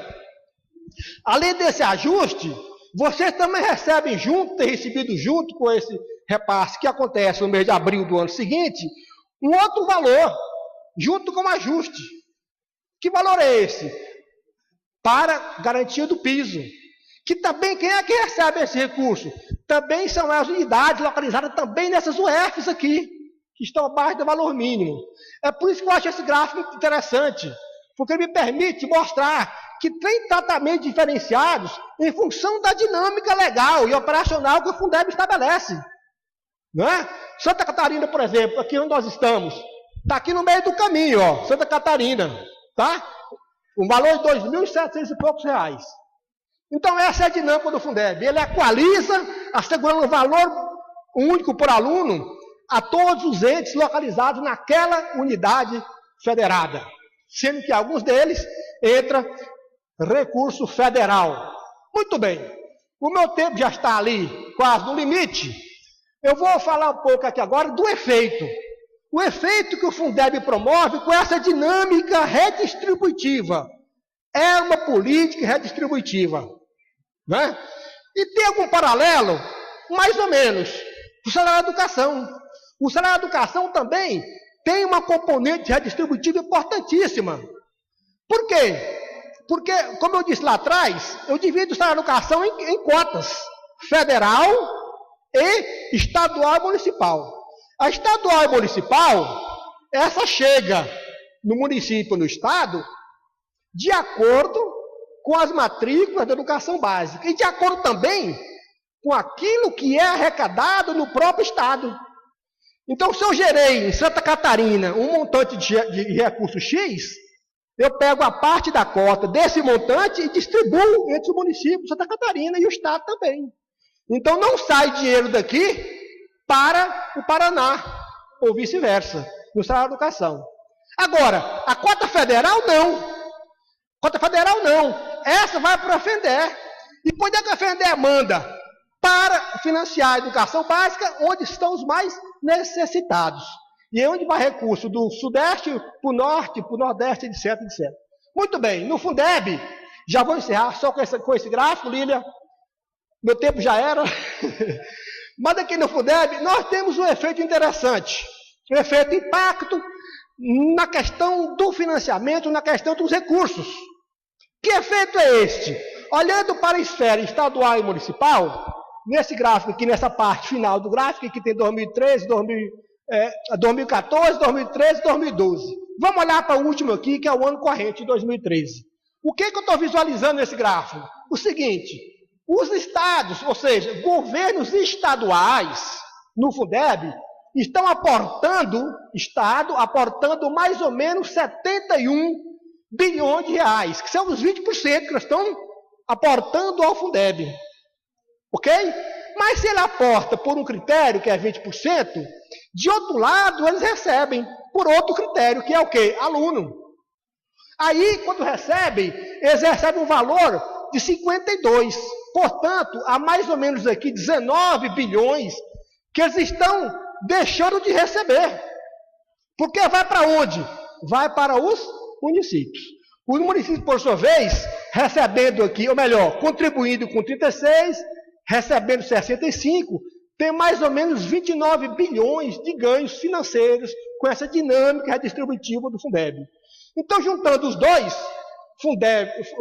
além desse ajuste, vocês também recebem junto, tem recebido junto com esse repasse que acontece no mês de abril do ano seguinte, um outro valor, junto com o ajuste. Que valor é esse? Para garantia do piso. Que também, quem é que recebe esse recurso? Também são as unidades localizadas também nessas UFs aqui, que estão abaixo do valor mínimo. É por isso que eu acho esse gráfico interessante, porque ele me permite mostrar que tem tratamentos diferenciados em função da dinâmica legal e operacional que o Fundeb estabelece. Não é? Santa Catarina, por exemplo, aqui onde nós estamos, está aqui no meio do caminho, ó, Santa Catarina, tá? Um valor de R$ 2.700 e poucos reais. Então essa é a dinâmica do Fundeb. Ele equaliza, assegurando um valor único por aluno a todos os entes localizados naquela unidade federada, sendo que alguns deles entra recurso federal. Muito bem, o meu tempo já está ali quase no limite. Eu vou falar um pouco aqui agora do efeito. O efeito que o Fundeb promove com essa dinâmica redistributiva. É uma política redistributiva. Né? E tem algum paralelo? Mais ou menos. O salário da educação. O salário da educação também tem uma componente redistributiva importantíssima. Por quê? Porque, como eu disse lá atrás, eu divido o salário da educação em cotas. Federal e estadual e municipal. A estadual e municipal, essa chega no município e no estado de acordo com as matrículas da educação básica e de acordo também com aquilo que é arrecadado no próprio estado. Então, se eu gerei em Santa Catarina um montante de recurso X, eu pego a parte da cota desse montante e distribuo entre o município de Santa Catarina e o estado também. Então, não sai dinheiro daqui para o Paraná, ou vice-versa, no salário da educação. Agora, a cota federal não. Cota federal não. Essa vai para a FENDER. E quando é que a FENDER manda? Para financiar a educação básica, onde estão os mais necessitados. E é onde vai recurso do Sudeste para o Norte, para o Nordeste, etc, etc. Muito bem, no Fundeb, já vou encerrar só com esse gráfico, Lília. Meu tempo já era. Mas aqui no Fundeb, nós temos um efeito interessante. Um efeito impacto na questão do financiamento, na questão dos recursos. Que efeito é este? Olhando para a esfera estadual e municipal, nesse gráfico aqui, nessa parte final do gráfico, que tem 2013, 2014, 2013 e 2012. Vamos olhar para o último aqui, que é o ano corrente, 2013. O que eu estou visualizando nesse gráfico? O seguinte, os estados, ou seja, governos estaduais, no Fundeb, estão aportando mais ou menos 71 bilhões de reais, que são os 20% que eles estão aportando ao Fundeb. Ok? Mas se ele aporta por um critério, que é 20%, de outro lado, eles recebem por outro critério, que é o quê? Aluno. Aí, quando recebem, eles recebem um valor de 52. Portanto, há mais ou menos aqui 19 bilhões que eles estão deixando de receber. Porque vai para onde? Vai para os municípios. Os municípios, por sua vez, recebendo aqui, ou melhor, contribuindo com 36, recebendo 65, tem mais ou menos 29 bilhões de ganhos financeiros com essa dinâmica redistributiva do Fundeb. Então, juntando os dois,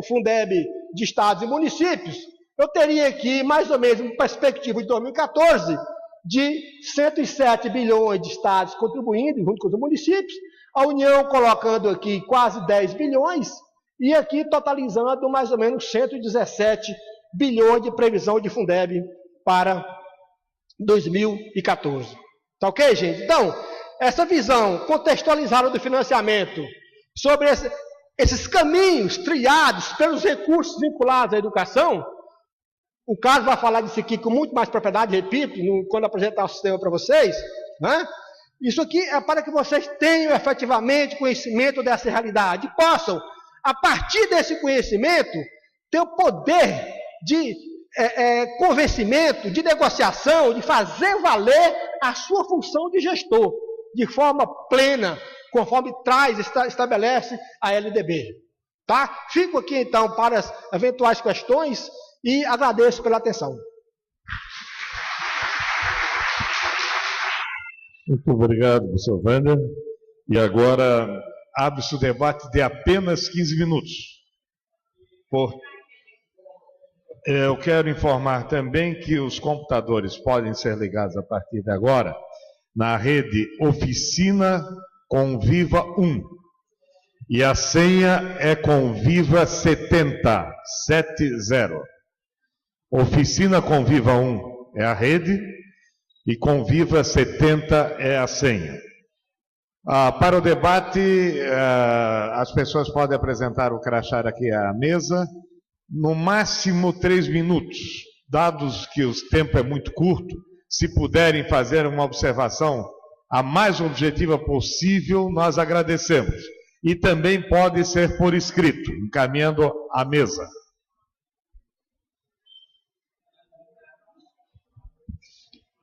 Fundeb de estados e municípios, eu teria aqui mais ou menos uma perspectiva de 2014 de 107 bilhões de estados contribuindo junto com os municípios, a União colocando aqui quase 10 bilhões e aqui totalizando mais ou menos 117 bilhões de previsão de Fundeb para 2014. Tá ok, gente? Então, essa visão contextualizada do financiamento sobre esses caminhos trilhados pelos recursos vinculados à educação, o Carlos vai falar disso aqui com muito mais propriedade, repito, quando apresentar o sistema para vocês, né? Isso aqui é para que vocês tenham efetivamente conhecimento dessa realidade, possam, a partir desse conhecimento, ter o poder de convencimento, de negociação, de fazer valer a sua função de gestor, de forma plena, conforme estabelece a LDB. Tá? Fico aqui, então, para as eventuais questões e agradeço pela atenção. Muito obrigado, professor Wander. E agora abre-se o debate de apenas 15 minutos. Eu quero informar também que os computadores podem ser ligados a partir de agora na rede Oficina Conviva 1. E a senha é Conviva 70. Oficina Conviva 1 é a rede e Conviva 70 é a senha. Para o debate, as pessoas podem apresentar o crachá aqui à mesa, no máximo 3 minutos. Dados que o tempo é muito curto, se puderem fazer uma observação a mais objetiva possível, nós agradecemos. E também pode ser por escrito, encaminhando à mesa.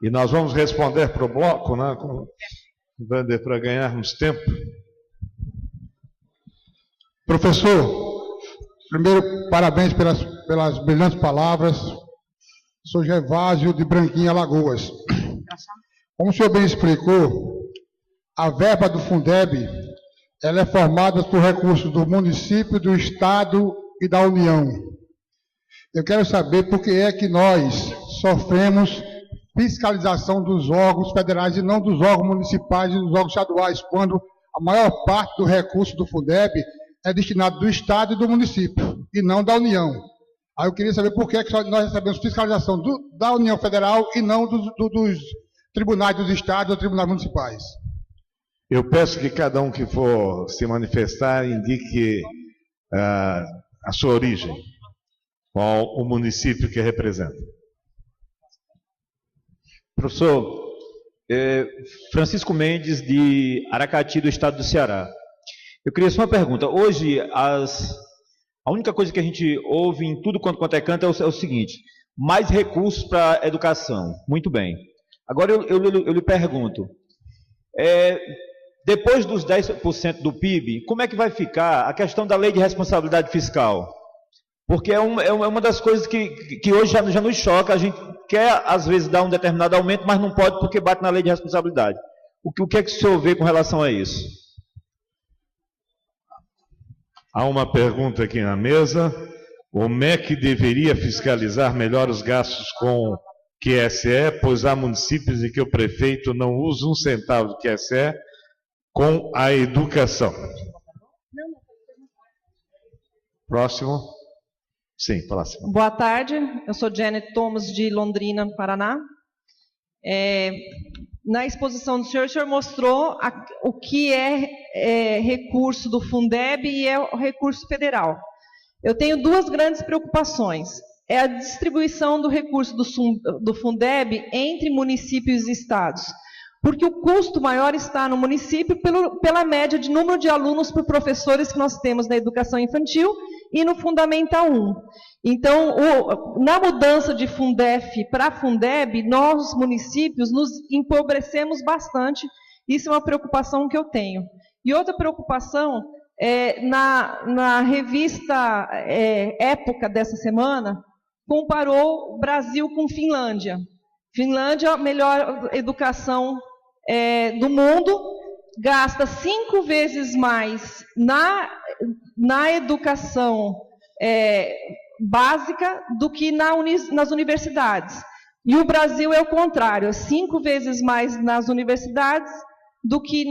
E nós vamos responder para o bloco, né, com o Wander, para ganharmos tempo. Professor, primeiro, parabéns pelas brilhantes palavras. Sou Gervásio de Branquinha, Alagoas. Como o senhor bem explicou, a verba do Fundeb, ela é formada por recursos do município, do estado e da União. Eu quero saber por que é que nós sofremos fiscalização dos órgãos federais e não dos órgãos municipais e dos órgãos estaduais, quando a maior parte do recurso do Fundeb é destinado do estado e do município, e não da União. Aí eu queria saber por que é que nós recebemos fiscalização da União Federal e não dos tribunais dos estados ou tribunais municipais. Eu peço que cada um que for se manifestar indique a sua origem, qual o município que representa. Professor, Francisco Mendes, de Aracati, do estado do Ceará. Eu queria só uma pergunta. Hoje, a única coisa que a gente ouve em tudo quanto é canto é o seguinte: mais recursos para a educação. Muito bem. Agora eu lhe pergunto, depois dos 10% do PIB, como é que vai ficar a questão da lei de responsabilidade fiscal? Porque é uma das coisas que hoje já nos choca. A gente quer, às vezes, dar um determinado aumento, mas não pode porque bate na lei de responsabilidade. O que é que o senhor vê com relação a isso? Há uma pergunta aqui na mesa. O MEC deveria fiscalizar melhor os gastos com QSE, pois há municípios em que o prefeito não usa um centavo do QSE com a educação. Próximo. Sim, próximo. Boa tarde, eu sou Janet Thomas, de Londrina, Paraná. Na exposição do senhor, o senhor mostrou o que é recurso do Fundeb e é o recurso federal. Eu tenho duas grandes preocupações. É a distribuição do recurso do Fundeb entre municípios e estados. Porque o custo maior está no município pela média de número de alunos por professores que nós temos na educação infantil e no Fundamental 1. Então, na mudança de Fundef para Fundeb, nós, municípios, nos empobrecemos bastante. Isso é uma preocupação que eu tenho. E outra preocupação, na revista Época dessa semana, comparou Brasil com Finlândia. Finlândia, a melhor educação do mundo, gasta 5 vezes mais na educação básica do que nas universidades. E o Brasil é o contrário, 5 vezes mais nas universidades do que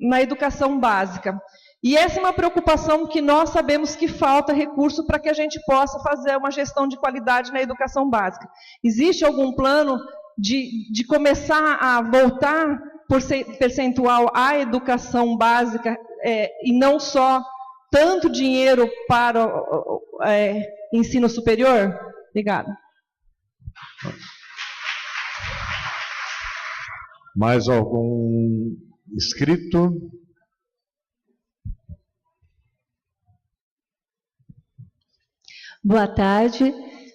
na educação básica. E essa é uma preocupação que nós sabemos que falta recurso para que a gente possa fazer uma gestão de qualidade na educação básica. Existe algum plano de começar a voltar percentual à educação básica e não só tanto dinheiro para ensino superior? Obrigada. Mais algum inscrito? Boa tarde,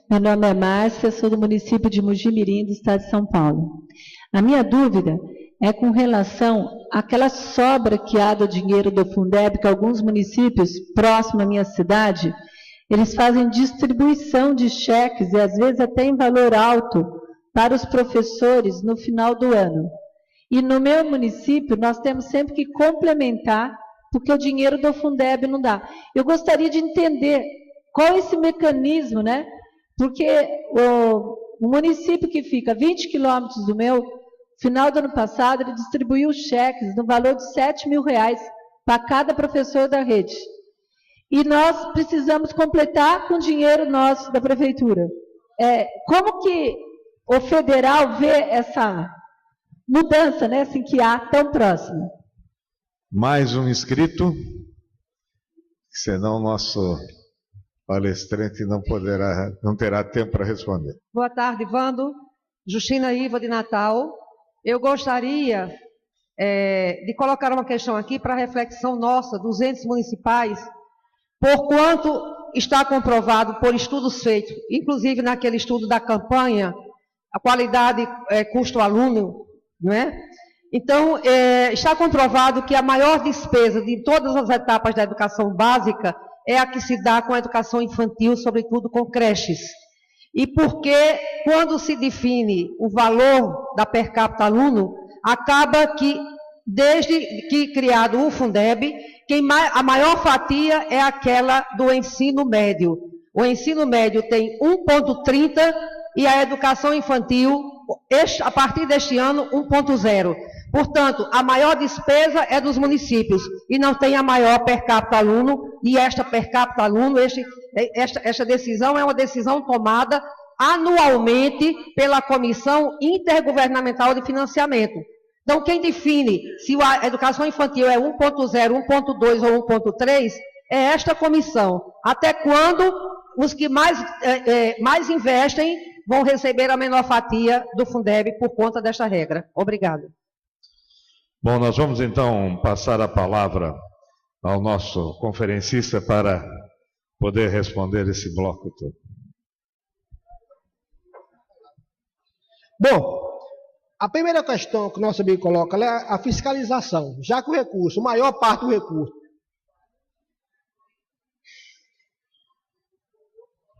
meu nome é Márcia, sou do município de Mogi Mirim, do estado de São Paulo. A minha dúvida é com relação àquela sobra que há do dinheiro do Fundeb, que alguns municípios próximos à minha cidade, eles fazem distribuição de cheques, e às vezes até em valor alto, para os professores no final do ano. E no meu município, nós temos sempre que complementar, porque o dinheiro do Fundeb não dá. Eu gostaria de entender qual é esse mecanismo, né? Porque o município que fica a 20 quilômetros do meu, final do ano passado, ele distribuiu cheques no valor de R$7 mil para cada professor da rede. E nós precisamos completar com dinheiro nosso da prefeitura. Como que o federal vê essa mudança, né, assim, que há tão próxima? Mais um inscrito, senão o nosso palestrante não terá tempo para responder. Boa tarde, Vando. Justina Iva de Natal. Eu gostaria de colocar uma questão aqui para reflexão nossa, dos entes municipais, por quanto está comprovado por estudos feitos, inclusive naquele estudo da campanha, a qualidade custo-aluno, não é? Então, está comprovado que a maior despesa de todas as etapas da educação básica é a que se dá com a educação infantil, sobretudo com creches. E porque, quando se define o valor da per capita aluno, acaba que, desde que criado o Fundeb, a maior fatia é aquela do ensino médio. O ensino médio tem 1,30 e a educação infantil, a partir deste ano, 1,0. Portanto, a maior despesa é dos municípios e não tem a maior per capita aluno, e esta per capita aluno, esta decisão é uma decisão tomada anualmente pela Comissão Intergovernamental de Financiamento. Então, quem define se a educação infantil é 1,0, 1,2 ou 1,3 é esta comissão. Até quando os que mais investem vão receber a menor fatia do Fundeb por conta desta regra. Obrigado. Bom, nós vamos então passar a palavra ao nosso conferencista para poder responder esse bloco todo. Bom, a primeira questão que o nosso amigo coloca é a fiscalização, já que o recurso, a maior parte do recurso...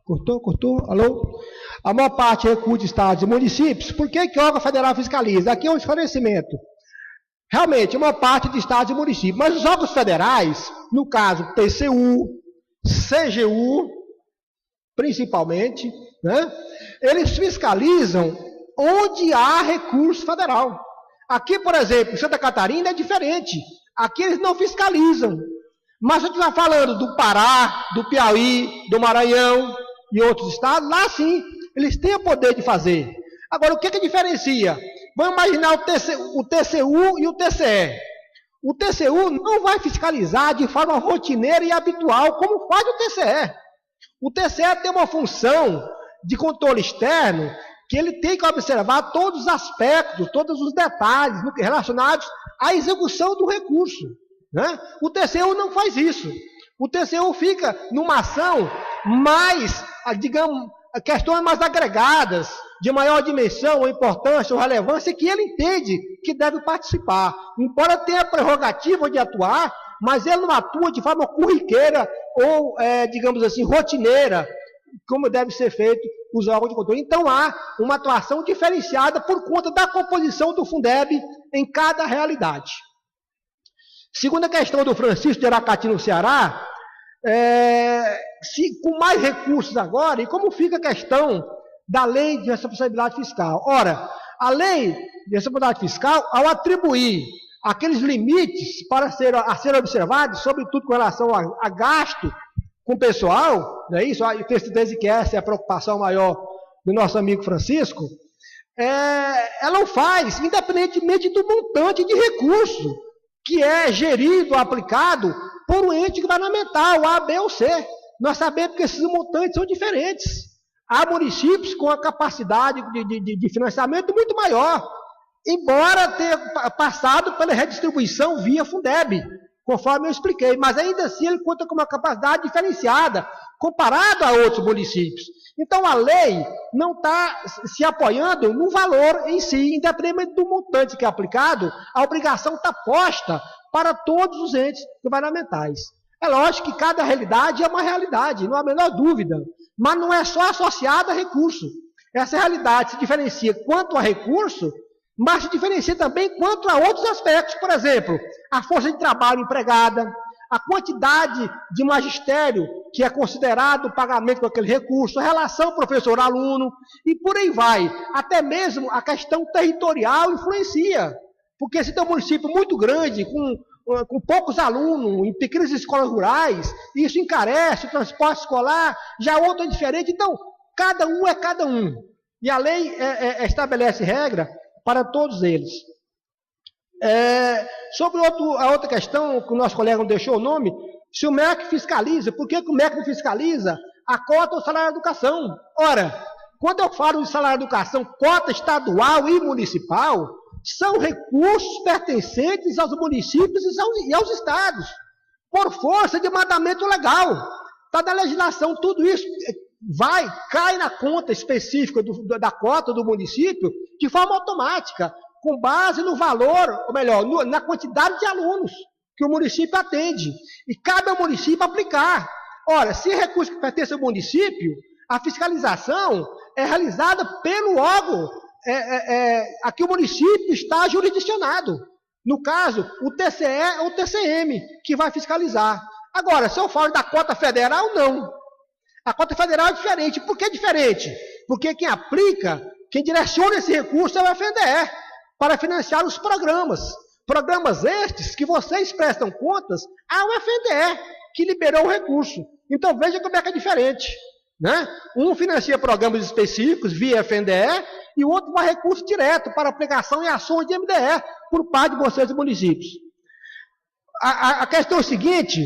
Cortou? Alô? A maior parte do recurso de estados e municípios, por que o órgão federal fiscaliza? Aqui é um esclarecimento. Realmente, uma parte de estados e municípios, mas os órgãos federais, no caso TCU, CGU, principalmente, né, eles fiscalizam onde há recurso federal. Aqui, por exemplo, em Santa Catarina é diferente. Aqui eles não fiscalizam. Mas se a gente está falando do Pará, do Piauí, do Maranhão e outros estados, lá sim, eles têm o poder de fazer. Agora, o que diferencia? Vamos imaginar o TCU e o TCE. O TCU não vai fiscalizar de forma rotineira e habitual, como faz o TCE. O TCE tem uma função de controle externo que ele tem que observar todos os aspectos, todos os detalhes relacionados à execução do recurso, né? O TCU não faz isso. O TCU fica numa ação mais, digamos, questões mais agregadas, de maior dimensão, ou importância, ou relevância, que ele entende que deve participar. Embora tenha a prerrogativa de atuar, mas ele não atua de forma corriqueira ou, digamos assim, rotineira, como deve ser feito os órgãos de controle. Então, há uma atuação diferenciada por conta da composição do Fundeb em cada realidade. Segunda questão do Francisco de Aracati, no Ceará, se com mais recursos agora, e como fica a questão da lei de responsabilidade fiscal? Ora, a lei de responsabilidade fiscal, ao atribuir aqueles limites a ser observados, sobretudo com relação a gasto com o pessoal, não é isso? Eu tenho certeza que essa é a preocupação maior do nosso amigo Francisco, ela o faz independentemente do montante de recurso que é gerido, aplicado por um ente governamental, A, B ou C. Nós sabemos que esses montantes são diferentes. Há municípios com a capacidade de financiamento muito maior, embora tenha passado pela redistribuição via Fundeb, conforme eu expliquei, mas ainda assim ele conta com uma capacidade diferenciada, comparado a outros municípios. Então, a lei não está se apoiando no valor em si, independente do montante que é aplicado, a obrigação está posta para todos os entes governamentais. É lógico que cada realidade é uma realidade, não há a menor dúvida, mas não é só associada a recurso. Essa realidade se diferencia quanto a recurso, mas se diferencia também quanto a outros aspectos. Por exemplo, a força de trabalho empregada, a quantidade de magistério que é considerado o pagamento com aquele recurso, a relação professor-aluno, e por aí vai. Até mesmo a questão territorial influencia. Porque se tem um município muito grande, com poucos alunos, em pequenas escolas rurais, isso encarece o transporte escolar, já outro é diferente. Então, cada um é cada um. E a lei estabelece regra para todos eles. Sobre a outra questão, que o nosso colega não deixou o nome, se o MEC fiscaliza, por que o MEC não fiscaliza a cota ou salário da educação? Ora, quando eu falo de salário da educação, cota estadual e municipal, são recursos pertencentes aos municípios e aos estados, por força de mandamento legal. Está na legislação, tudo isso cai na conta específica da cota do município de forma automática, com base no valor, ou melhor, na quantidade de alunos que o município atende. E cabe ao município aplicar. Ora, se recurso que pertence ao município, a fiscalização é realizada pelo órgão a que o município está jurisdicionado. No caso, o TCE ou o TCM, que vai fiscalizar. Agora, se eu falo da cota federal, não. A cota federal é diferente. Por que é diferente? Porque quem aplica, quem direciona esse recurso é o FNDE, para financiar os programas. Programas estes que vocês prestam contas ao FNDE, que liberou o recurso. Então, veja como é que é diferente. Né? Um financia programas específicos via FNDE e o outro vai recurso direto para aplicação em ações de MDE por parte de vocês, municípios. A questão é o seguinte,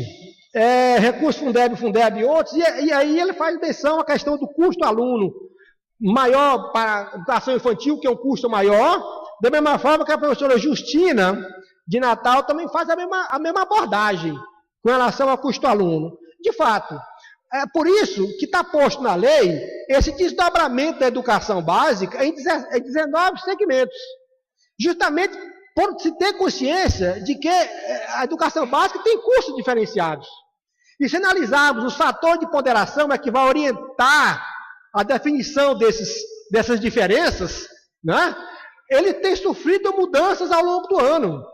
recurso Fundeb e outros, e aí ele faz menção à questão do custo aluno maior para a educação infantil, que é um custo maior, da mesma forma que a professora Justina de Natal também faz a mesma abordagem com relação ao custo aluno. De fato, é por isso que está posto na lei esse desdobramento da educação básica em 19 segmentos. Justamente por se ter consciência de que a educação básica tem custos diferenciados. E se analisarmos os fatores de ponderação que vai orientar a definição dessas diferenças, né, ele tem sofrido mudanças ao longo do ano.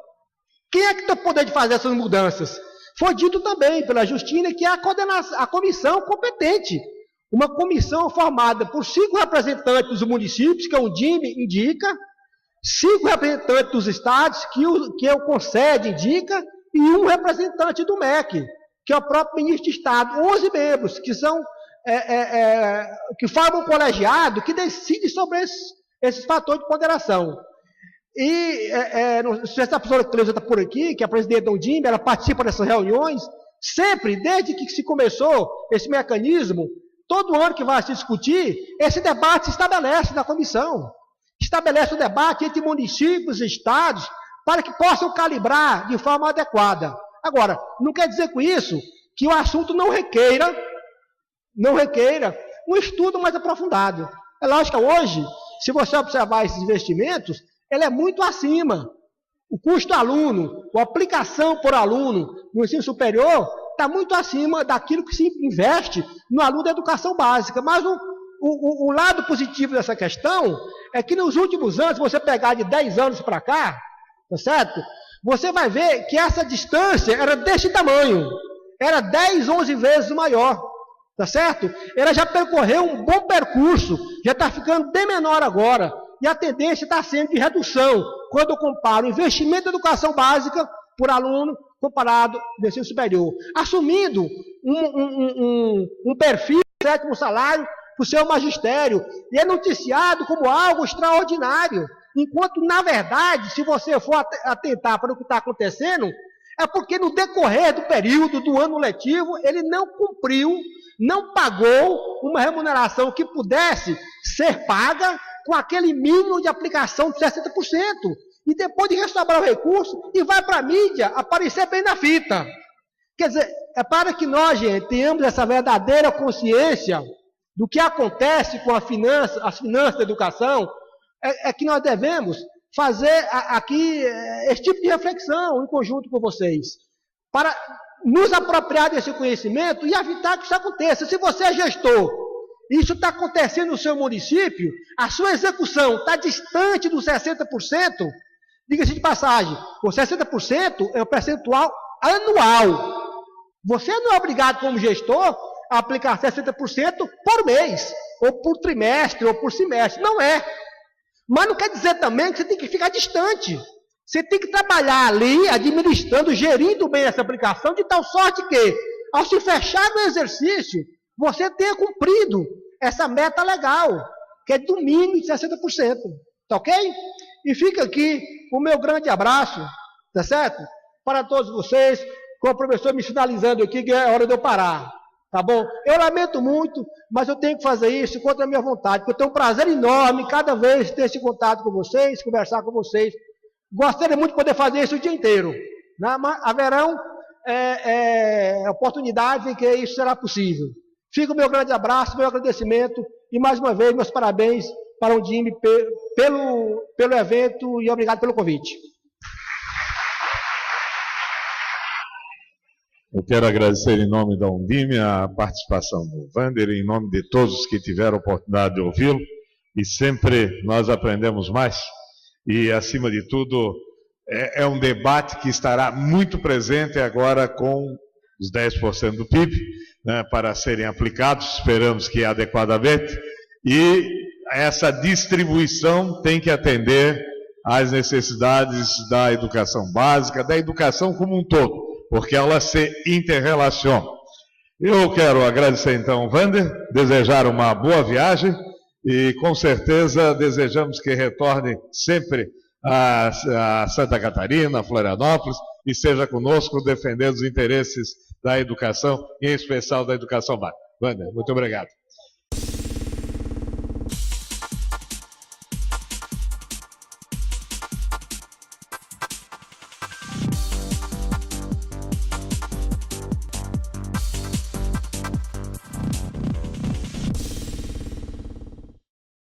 Quem é que tem o poder de fazer essas mudanças? Foi dito também pela Justina que é a comissão competente. Uma comissão formada por 5 representantes dos municípios, que o DIME indica, 5 representantes dos estados, que o CONSED indica, e 1 representante do MEC, que é o próprio ministro de Estado. 11 membros, que são que formam um colegiado que decide sobre esses fatores de ponderação. E se essa pessoa que está por aqui, que é a presidente do DIME, ela participa dessas reuniões, sempre, desde que se começou esse mecanismo, todo ano que vai se discutir, esse debate se estabelece na comissão. Estabelece o debate entre municípios e estados, para que possam calibrar de forma adequada. Agora, não quer dizer com isso que o assunto não requeira um estudo mais aprofundado. É lógico que hoje, se você observar esses investimentos, ele é muito acima. O custo aluno, a aplicação por aluno no ensino superior, está muito acima daquilo que se investe no aluno da educação básica. Mas o lado positivo dessa questão é que nos últimos anos, se você pegar de 10 anos para cá, tá certo? Você vai ver que essa distância era desse tamanho. Era 10, 11 vezes maior. Tá certo? Ela já percorreu um bom percurso, já está ficando bem menor agora. E a tendência está sendo de redução, quando eu comparo o investimento em educação básica por aluno comparado ao ensino superior. Assumindo um perfil de 7º salário para o seu magistério. E é noticiado como algo extraordinário. Enquanto, na verdade, se você for atentar para o que está acontecendo, é porque no decorrer do período do ano letivo, ele não cumpriu, não pagou uma remuneração que pudesse ser paga com aquele mínimo de aplicação de 60%. E depois de restaurar o recurso, e vai para a mídia aparecer bem na fita. Quer dizer, é para que nós, gente, tenhamos essa verdadeira consciência do que acontece com as finanças da educação, é que nós devemos fazer aqui esse tipo de reflexão em conjunto com vocês, para nos apropriar desse conhecimento e evitar que isso aconteça. Se você é gestor, isso está acontecendo no seu município, a sua execução está distante dos 60%, diga-se de passagem, o 60% é o percentual anual. Você não é obrigado, como gestor, a aplicar 60% por mês, ou por trimestre, ou por semestre. Não é. Mas não quer dizer também que você tem que ficar distante. Você tem que trabalhar ali, administrando, gerindo bem essa aplicação, de tal sorte que, ao se fechar no exercício, você tenha cumprido essa meta legal, que é do mínimo de 60%. Tá ok? E fica aqui o meu grande abraço, tá certo? Para todos vocês, com o professor me sinalizando aqui que é hora de eu parar. Tá bom? Eu lamento muito, mas eu tenho que fazer isso contra a minha vontade, porque eu tenho um prazer enorme cada vez ter esse contato com vocês, conversar com vocês. Gostaria muito de poder fazer isso o dia inteiro, né? Mas haverão oportunidades em que isso será possível. Fica o meu grande abraço, meu agradecimento e, mais uma vez, meus parabéns para o DIME pelo evento e obrigado pelo convite. Eu quero agradecer em nome da Undime a participação do Wander, em nome de todos que tiveram a oportunidade de ouvi-lo, e sempre nós aprendemos mais. E, acima de tudo, é um debate que estará muito presente agora com os 10% do PIB, né, para serem aplicados, esperamos que adequadamente, e essa distribuição tem que atender às necessidades da educação básica, da educação como um todo, porque elas se interrelacionam. Eu quero agradecer então ao Wander, desejar uma boa viagem e com certeza desejamos que retorne sempre a Santa Catarina, a Florianópolis, e seja conosco defendendo os interesses da educação, em especial da educação básica. Wander, muito obrigado.